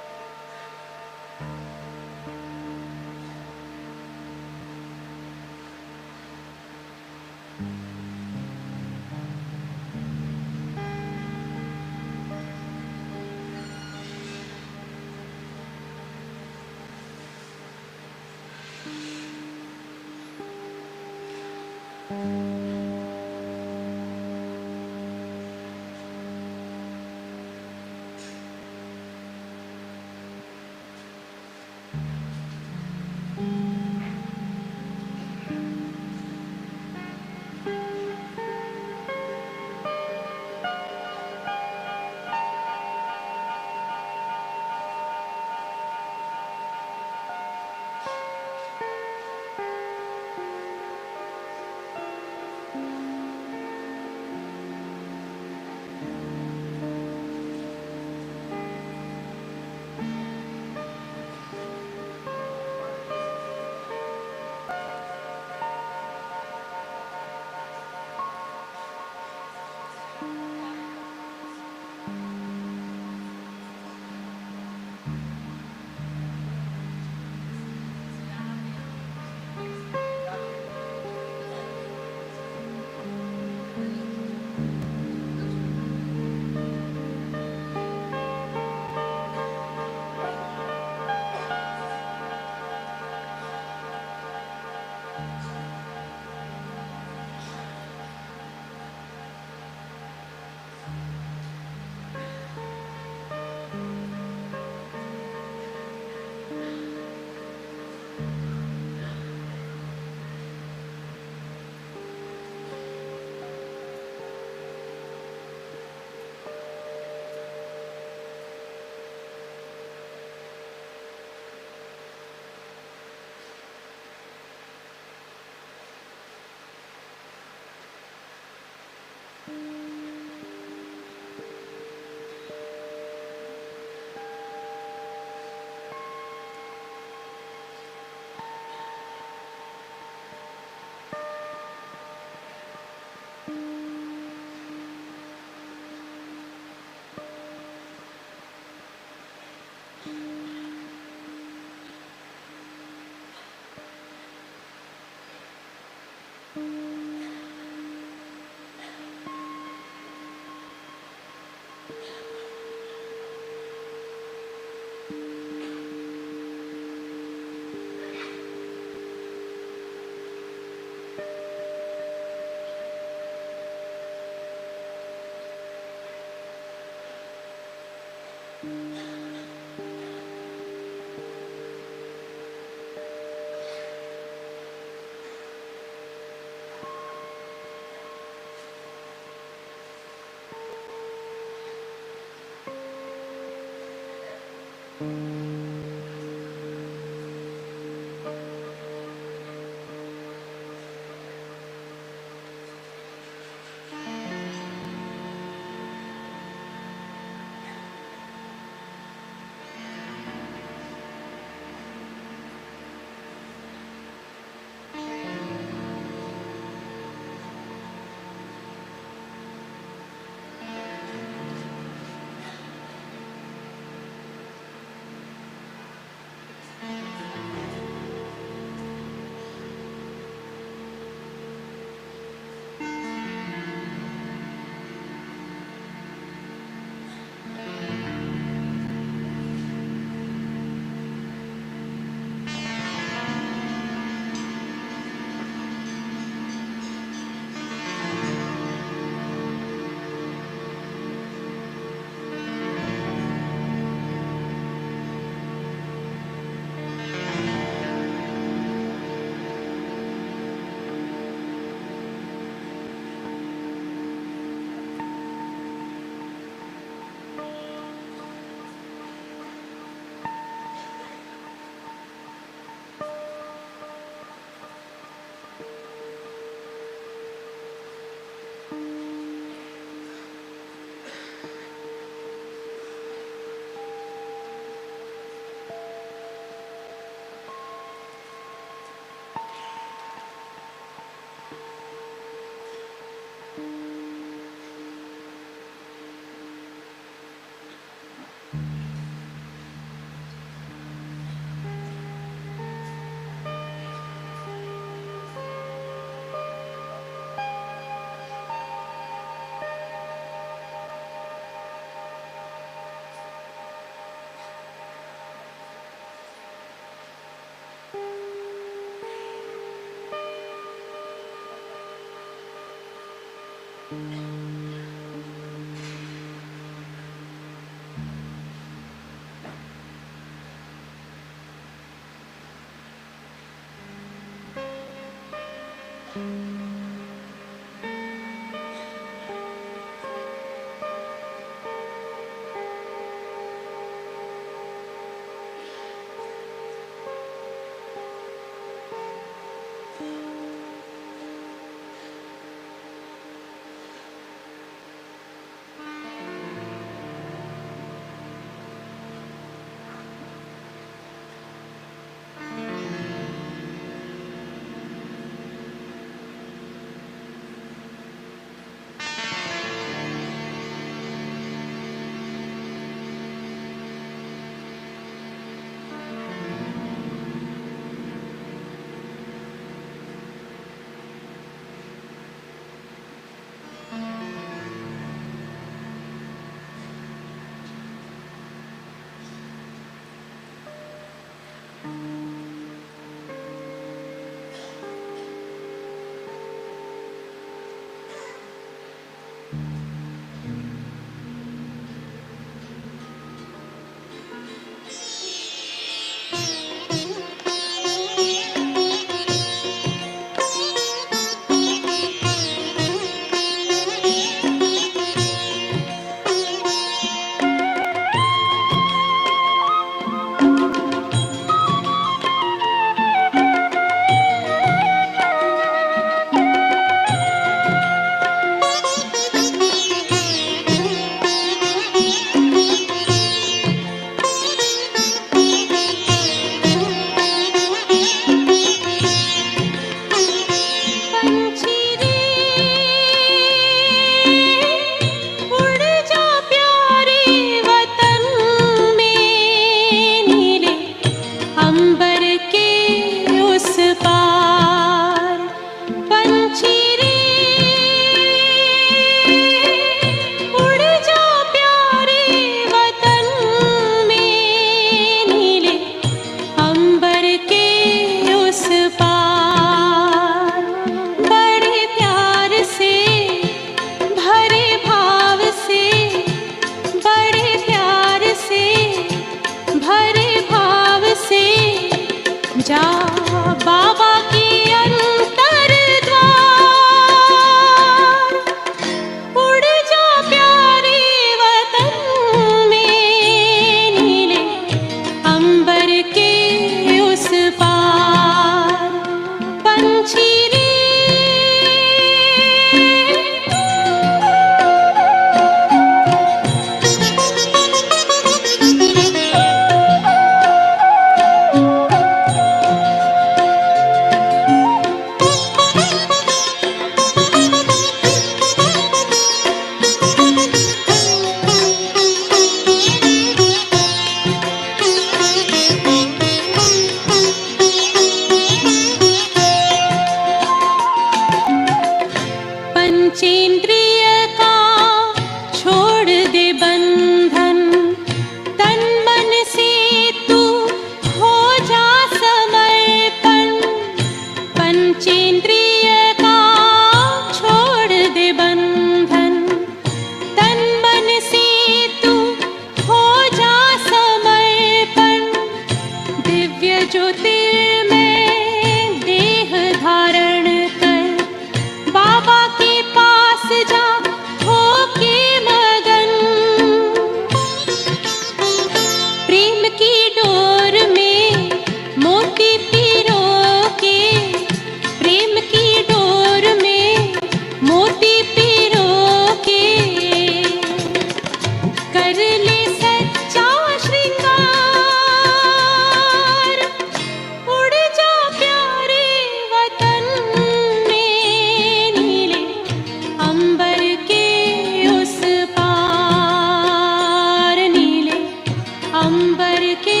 [SPEAKER 4] अंबर के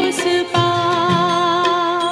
[SPEAKER 4] उस पार।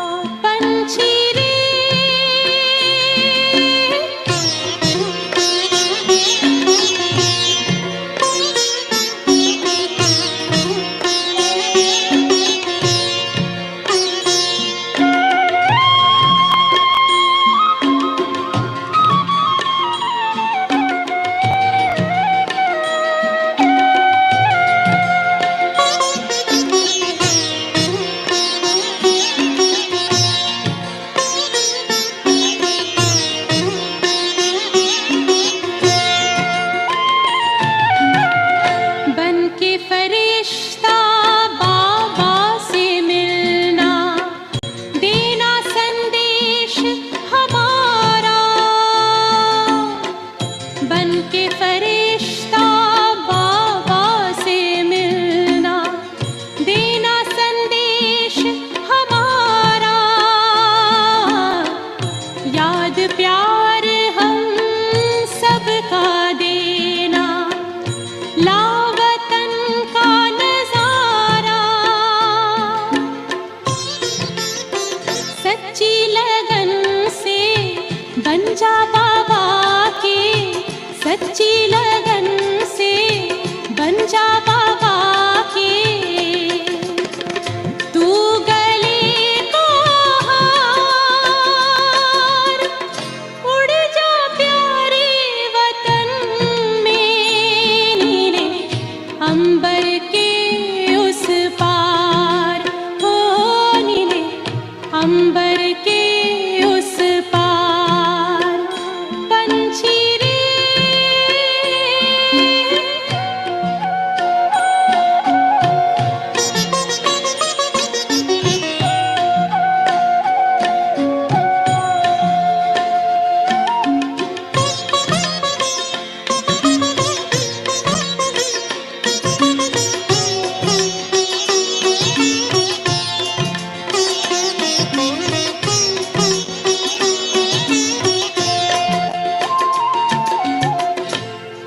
[SPEAKER 4] सच्ची लगन से बन जा बाबा के, सच्ची लगन से बन जा बाबा के। तू गले को हार, उड़ जा प्यारे वतन में, नीले अंबर के उस पार, हो नीले अंबर के उस पार। पंछी रे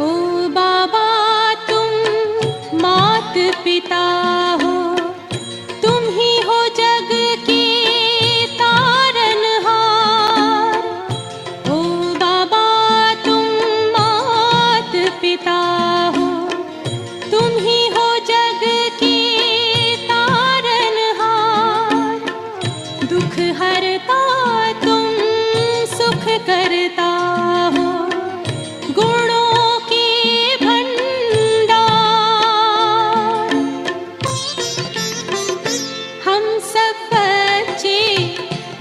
[SPEAKER 4] ओ बाबा तुम मात पिता हो, तुम ही हो जग के तारनहार। ओ बाबा तुम मात पिता हो, तुम ही हो जग के तारनहार। दुख हरता तुम सुख करता हो, गुणों के भंडार। हम सब बच्चे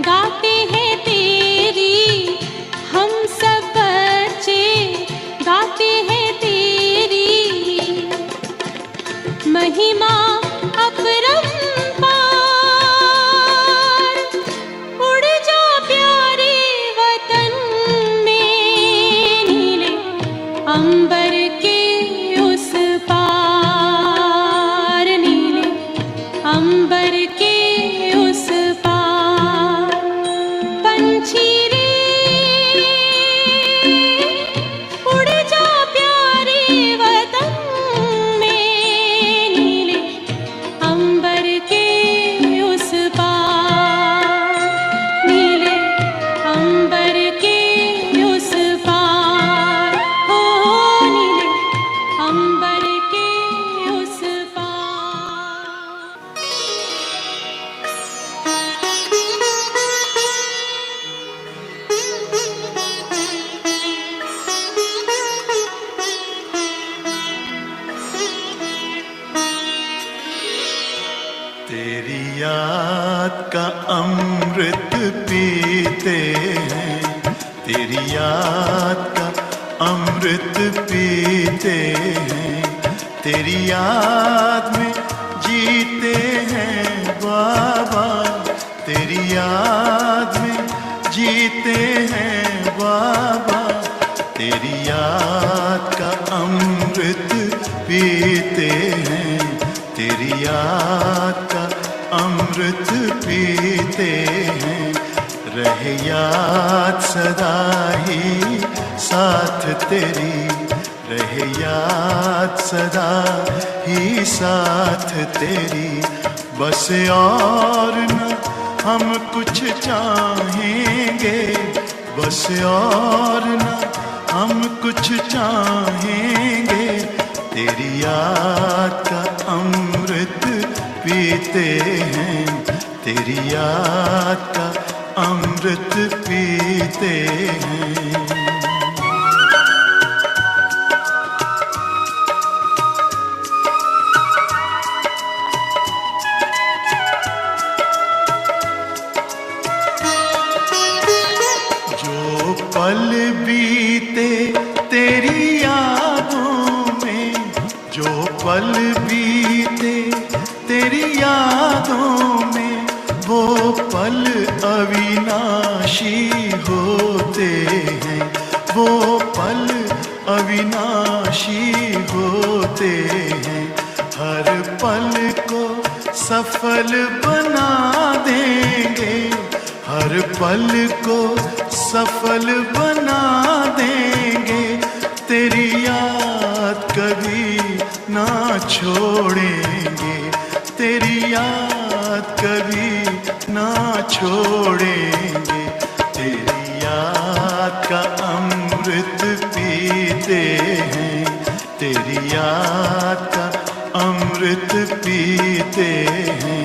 [SPEAKER 4] गाते हैं तेरी, हम सब बच्चे गाते हैं तेरी महिमा अपरंपार। उड़ जा प्यारे वतन में, नीले अंबर के उस पार, नीले अंबर के उस पार। पंछी रे उड़ जा प्यारे वतन में, नीले अंबर के उस पार, नीले अंबर के उस पार, हो नीले अंबर के उस पार।
[SPEAKER 1] तेरी याद का अमृत पीते हैं, तेरी याद का अमृत पीते हैं, तेरी याद में जीते हैं बाबा, तेरी याद में जीते हैं बाबा। तेरी याद का अमृत पीते हैं, तेरी याद का अमृत पीते हैं। रहे याद सदा ही साथ तेरी, रहे याद सदा ही साथ तेरी। बस और न हम कुछ चाहेंगे, बस और न हम कुछ चाहेंगे। तेरी याद का अमृत पीते हैं, तेरी याद का अमृत पीते हैं। जो पल बीते तेरी यादों में, जो पल बीते तेरी यादों में, वो पल अविनाशी होते हैं, वो पल अविनाशी होते हैं। हर पल को सफल बना देंगे, हर पल को सफल बना देंगे। तेरी याद कभी ना छोड़ेंगे, तेरी याद कभी ना छोड़ेंगे, तेरी याद का अमृत पीते हैं, तेरी याद का अमृत पीते हैं।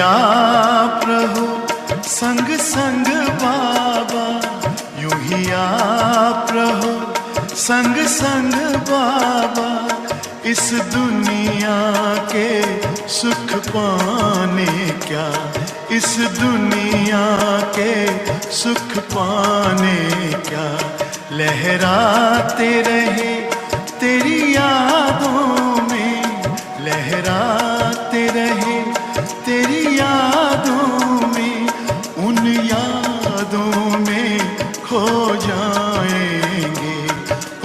[SPEAKER 1] आप रहो संग संग बाबा, यूं ही आप रहो संग संग बाबा, इस दुनिया के सुख पाने क्या, इस दुनिया के सुख पाने क्या, लहराते रहे तेरी यादों में, लहराते रहे तेरी यादों में, उन यादों में खो जाएंगे,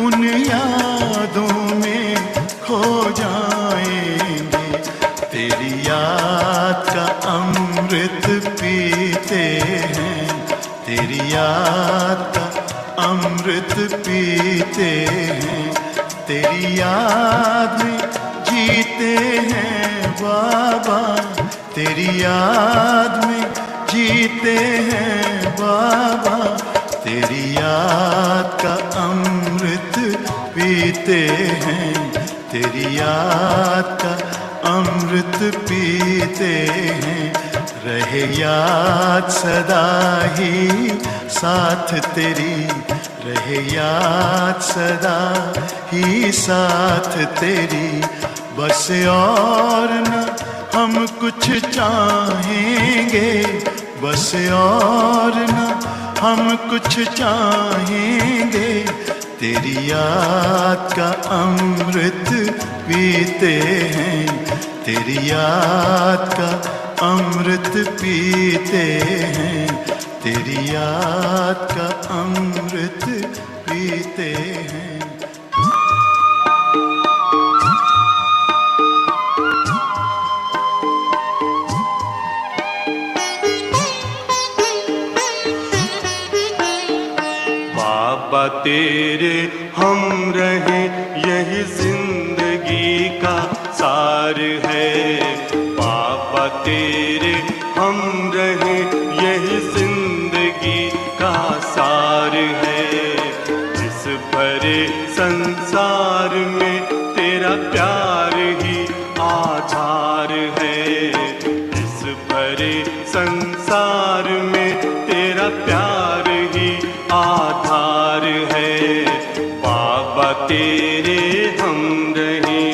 [SPEAKER 1] उन यादों में खो जाएंगे, तेरी याद का अमृत पीते हैं, तेरी याद का अमृत पीते हैं, तेरी याद में जीते हैं बाबा, तेरी याद में जीते हैं बाबा, तेरी याद का अमृत पीते हैं, तेरी याद का अमृत पीते हैं, रहे याद सदा ही साथ तेरी, रहे याद सदा ही साथ तेरी, बस और न हम कुछ चाहेंगे, बस और न हम कुछ चाहेंगे, तेरी याद का अमृत पीते हैं, तेरी याद का अमृत पीते हैं, तेरी याद का अमृत पीते हैं।
[SPEAKER 5] बाबा तेरे हम रहे यही जिंदगी का सार है, बाबा तेरे हम रहे यही जिंदगी का सार है, इस भरे संसार में तेरा प्यार ही आधार है, इस भरे संसार में तेरा प्यार ही आधार है, बाबा तेरे हम रहे।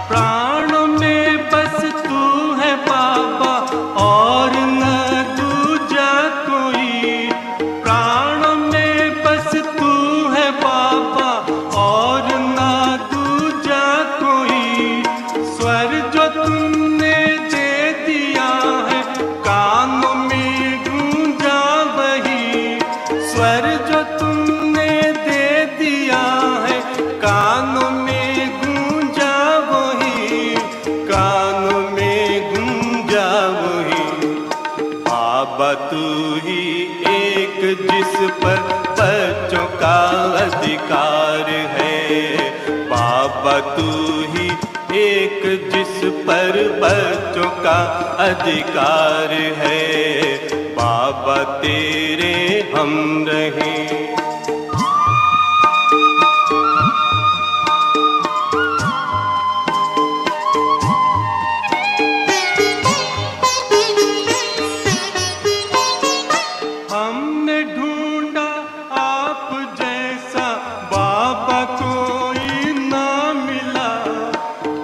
[SPEAKER 5] प्राणों में बस तू है बाबा और न दूजा कोई, प्राणों में बस तू है बाबा और न दूजा कोई, स्वर जो तुमने दे दिया है कानों में गूंजा वही, स्वर जो तुमने दे दिया है कानों में गूंजा वही, कानों में गूंजा वही, बाबा तू ही एक जिस पर बच्चों का अधिकार है, बाबा तू ही एक जिस पर बच्चों का अधिकार है, बाबा तेरे हम रहे। हमने ढूंढा आप जैसा बाबा कोई ना मिला,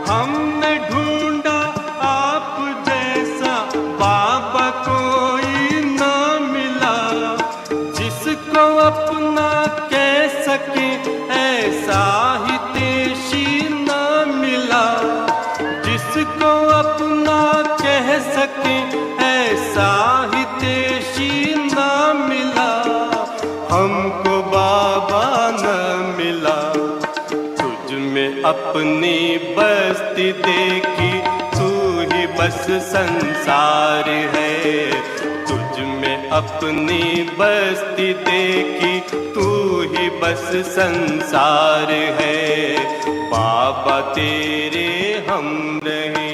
[SPEAKER 5] हमने ढूंढा आप जैसा बाबा कोई ना मिला, जिसको अपनी बस्ती देखी, तू ही बस संसार है। तुझ में अपनी बस्ती देखी, तू ही बस संसार है। बाबा तेरे हम रहे।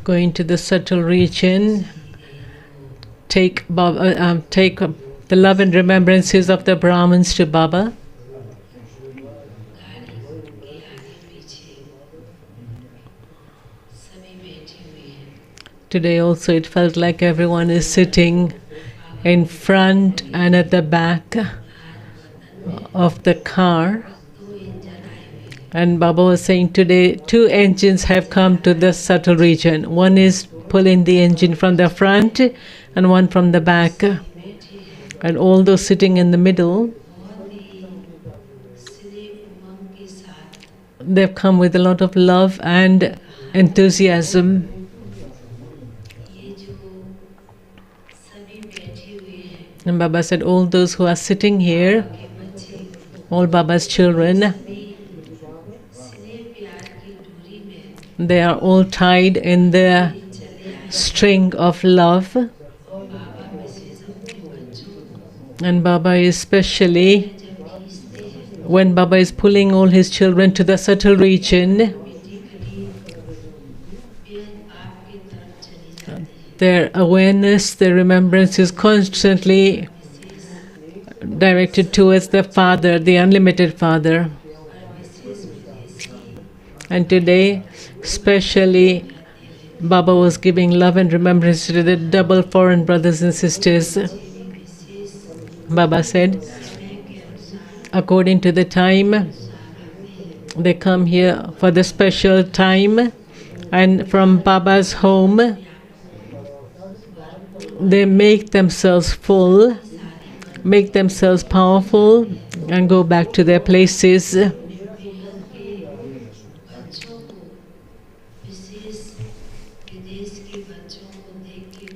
[SPEAKER 2] Going to the subtle region, take the love and remembrances of the Brahmins to Baba. Today also it felt like everyone is sitting in front and at the back of the car. And Baba was saying today 2 engines have come to the subtle region. One is pulling the engine from the front and one from the back. And all those sitting in the middle, they've come with a lot of love and enthusiasm. And Baba said all those who are sitting here, all Baba's children, they are all tied in the string of love. And Baba especially, when Baba is pulling all his children to the subtle region, their awareness, their remembrance is constantly directed towards the Father, the unlimited Father. And today, especially, Baba was giving love and remembrance to the double foreign brothers and sisters. Baba said, according to the time, they come here for the special time, and from Baba's home, they make themselves full, make themselves powerful, and go back to their places.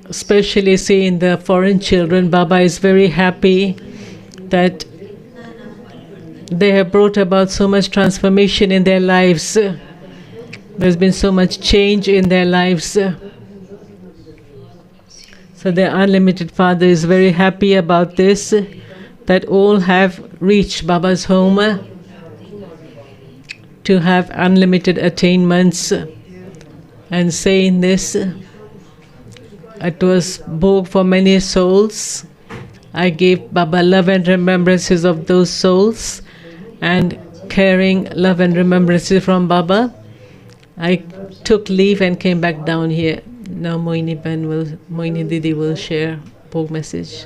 [SPEAKER 2] Especially seeing the foreign children, Baba is very happy that they have brought about so much transformation in their lives. There's been so much change in their lives. So the unlimited Father is very happy about this, that all have reached Baba's home to have unlimited attainments. And saying this, it was Bhog for many souls. I gave Baba love and remembrances of those souls, and carrying love and remembrances from Baba, I took leave and came back down here. Now Moini Didi will share Bhog message.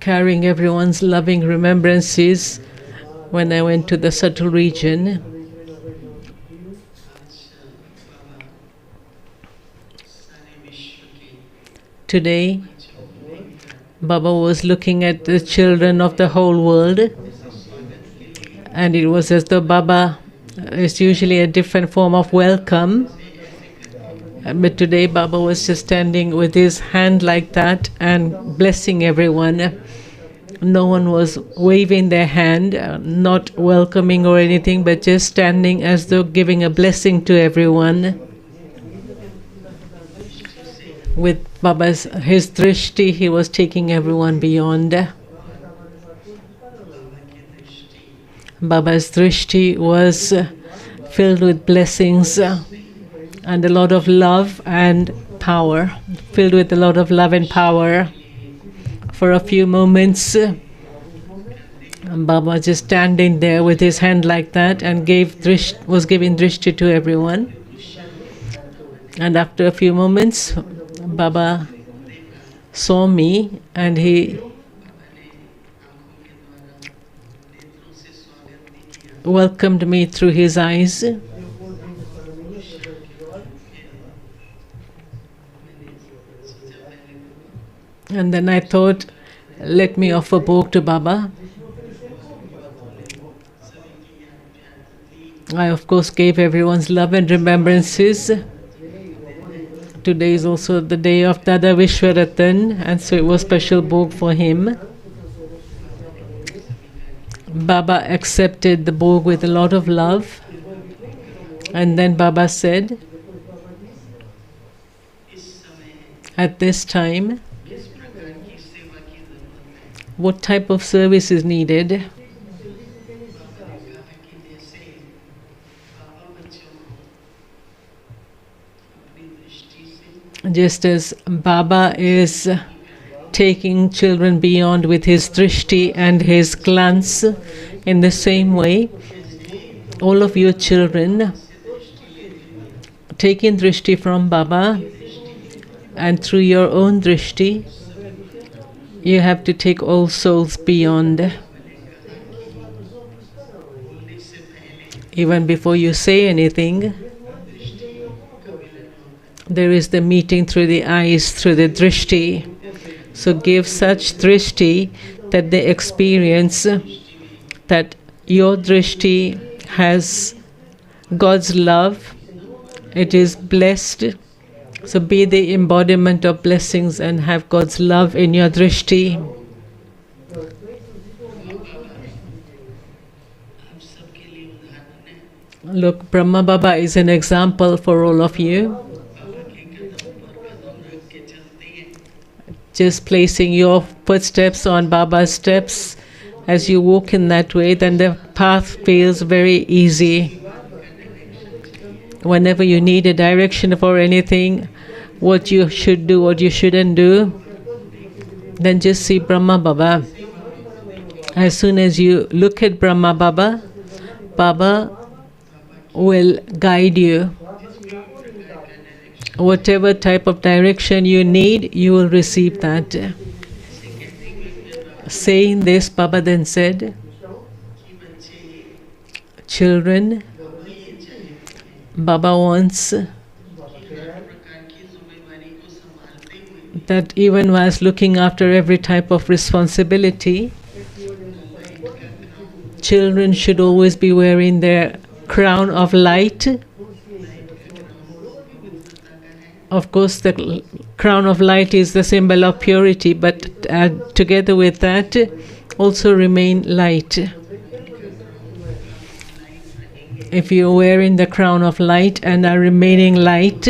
[SPEAKER 2] carrying everyone's loving remembrances when I went to the subtle region. Today, Baba was looking at the children of the whole world, and it was as though Baba is usually a different form of welcome. But today Baba was just standing with his hand like that and blessing everyone. No one was waving their hand, not welcoming or anything, but just standing as though giving a blessing to everyone. With his drishti, he was taking everyone beyond. Baba's drishti was filled with blessings and a lot of love and power, filled with a lot of love and power. For a few moments, Baba just standing there with his hand like that and was giving drishti to everyone. And after a few moments, Baba saw me and he welcomed me through his eyes. And then I thought, let me offer bhog to Baba. I of course gave everyone's love and remembrances. Today is also the day of Dada Vishwaratan, and so it was special bhog for him. Baba accepted the bhog with a lot of love, and then Baba said, at this time, what type of service is needed? Just as Baba is taking children beyond with his drishti and his glance, in the same way, all of your children taking drishti from Baba, and through your own drishti, you have to take all souls beyond. Even before you say anything, there is the meeting through the eyes, through the drishti. So give such drishti that they experience that your drishti has God's love, it is blessed. So be the embodiment of blessings and have God's love in your drishti. Look, Brahma Baba is an example for all of you. Just placing your footsteps on Baba's steps, as you walk in that way, then the path feels very easy. Whenever you need a direction for anything, what you should do, what you shouldn't do, then just see Brahma Baba. As soon as you look at Brahma Baba, Baba will guide you. Whatever type of direction you need, you will receive that. Saying this, Baba then said, children, Baba wants that even whilst looking after every type of responsibility, children should always be wearing their crown of light. Of course, the crown of light is the symbol of purity, but together with that, also remain light. If you're wearing the crown of light and are remaining light,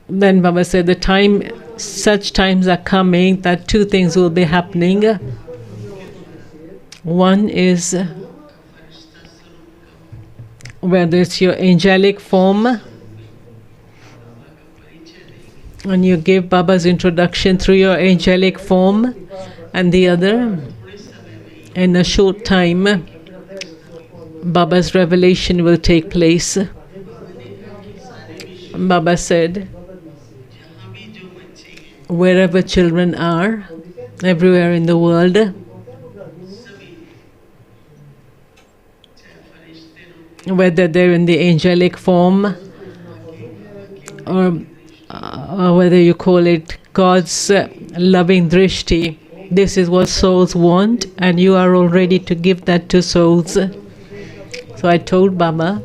[SPEAKER 2] then Baba said such times are coming that two things will be happening. One is whether it's your angelic form and you give Baba's introduction through your angelic form, and the other, in a short time, Baba's revelation will take place. Baba said, wherever children are, everywhere in the world, whether they're in the angelic form or whether you call it God's loving drishti. This is what souls want, and you are all ready to give that to souls. So I told Baba,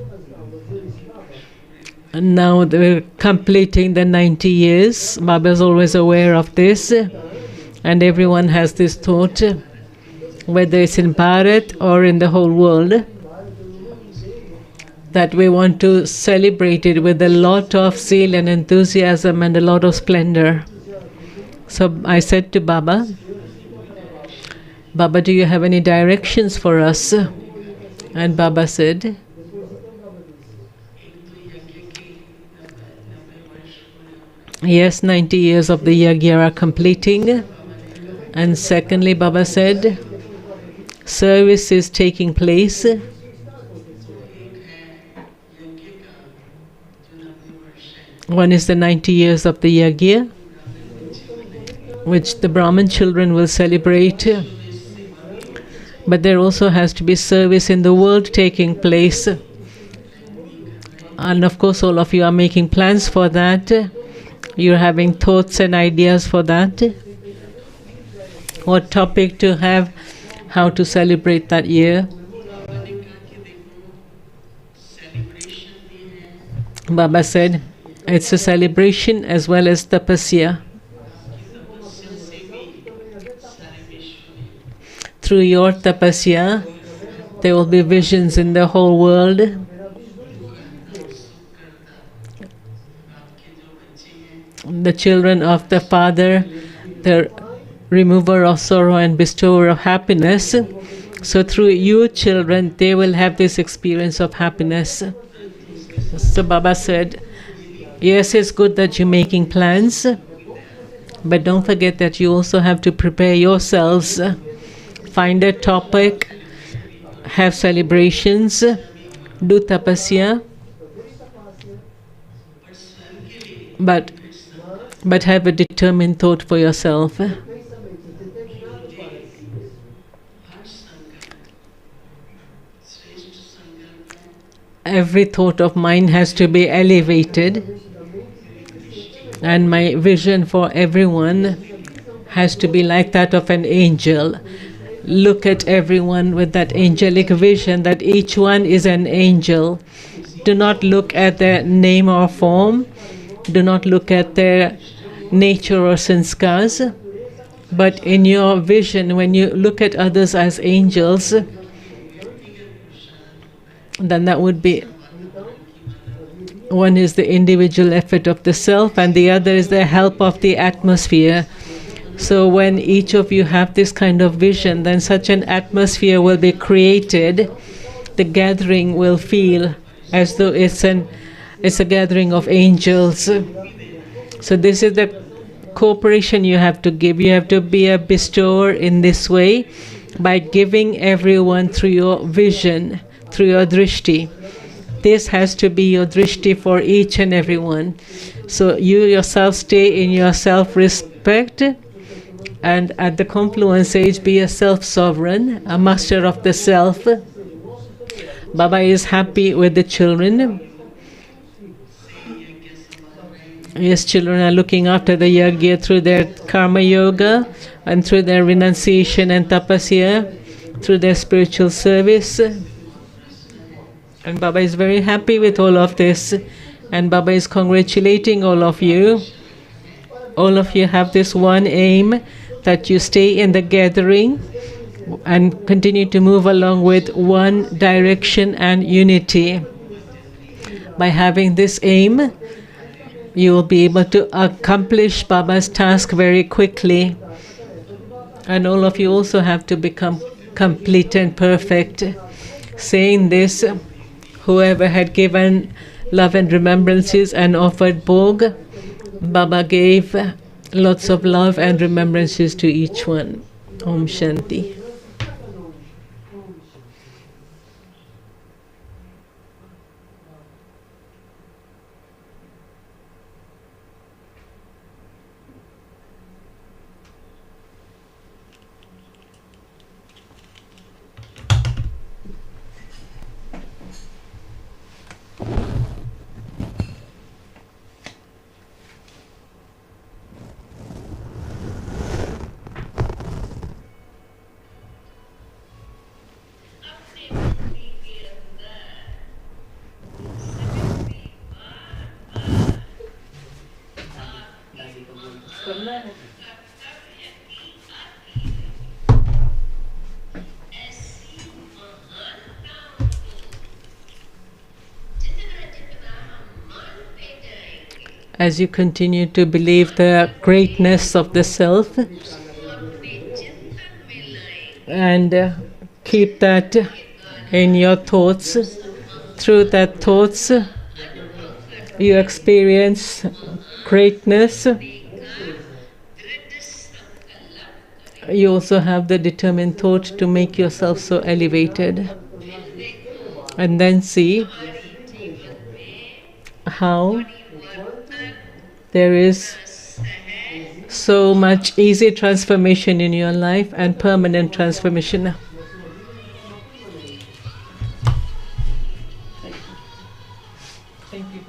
[SPEAKER 2] and now they're completing the 90 years. Baba is always aware of this, and everyone has this thought, whether it's in Bharat or in the whole world, that we want to celebrate it with a lot of zeal and enthusiasm and a lot of splendor. So I said to Baba, Baba, do you have any directions for us? And Baba said, yes, 90 years of the yajna are completing. And secondly, Baba said, service is taking place. One is the 90 years of the yajna, which the Brahmin children will celebrate. But there also has to be service in the world taking place. And of course, all of you are making plans for that. You're having thoughts and ideas for that. What topic to have, how to celebrate that year. Baba said, it's a celebration as well as tapasya. Through your tapasya, there will be visions in the whole world. The children of the Father, the remover of sorrow and bestower of happiness. So through you children, they will have this experience of happiness. So Baba said, yes, it's good that you're making plans, but don't forget that you also have to prepare yourselves. Find a topic, have celebrations, do tapasya, but have a determined thought for yourself. Every thought of mine has to be elevated, and my vision for everyone has to be like that of an angel. Look at everyone with that angelic vision that each one is an angel. Do not look at their name or form. Do not look at their nature or sanskars. But in your vision, when you look at others as angels, then that would be, one is the individual effort of the self and the other is the help of the atmosphere. So when each of you have this kind of vision, then such an atmosphere will be created. The gathering will feel as though it's a gathering of angels. So this is the cooperation you have to give. You have to be a bestower in this way by giving everyone through your vision, through your drishti. This has to be your drishti for each and everyone. So you yourself stay in your self-respect, and at the confluence age be a self-sovereign, a master of the self. Baba is happy with the children. Yes, children are looking after the yajna through their karma yoga and through their renunciation and tapasya, through their spiritual service. And Baba is very happy with all of this. And Baba is congratulating all of you. All of you have this one aim, that you stay in the gathering and continue to move along with one direction and unity. By having this aim, you will be able to accomplish Baba's task very quickly. And all of you also have to become complete and perfect. Saying this, whoever had given love and remembrances and offered bhog, Baba gave lots of love and remembrances to each one. Om Shanti. As you continue to believe the greatness of the self and keep that in your thoughts, through that thoughts you experience greatness. You also have the determined thought to make yourself so elevated. And then see how there is so much easy transformation in your life and permanent transformation. Thank you.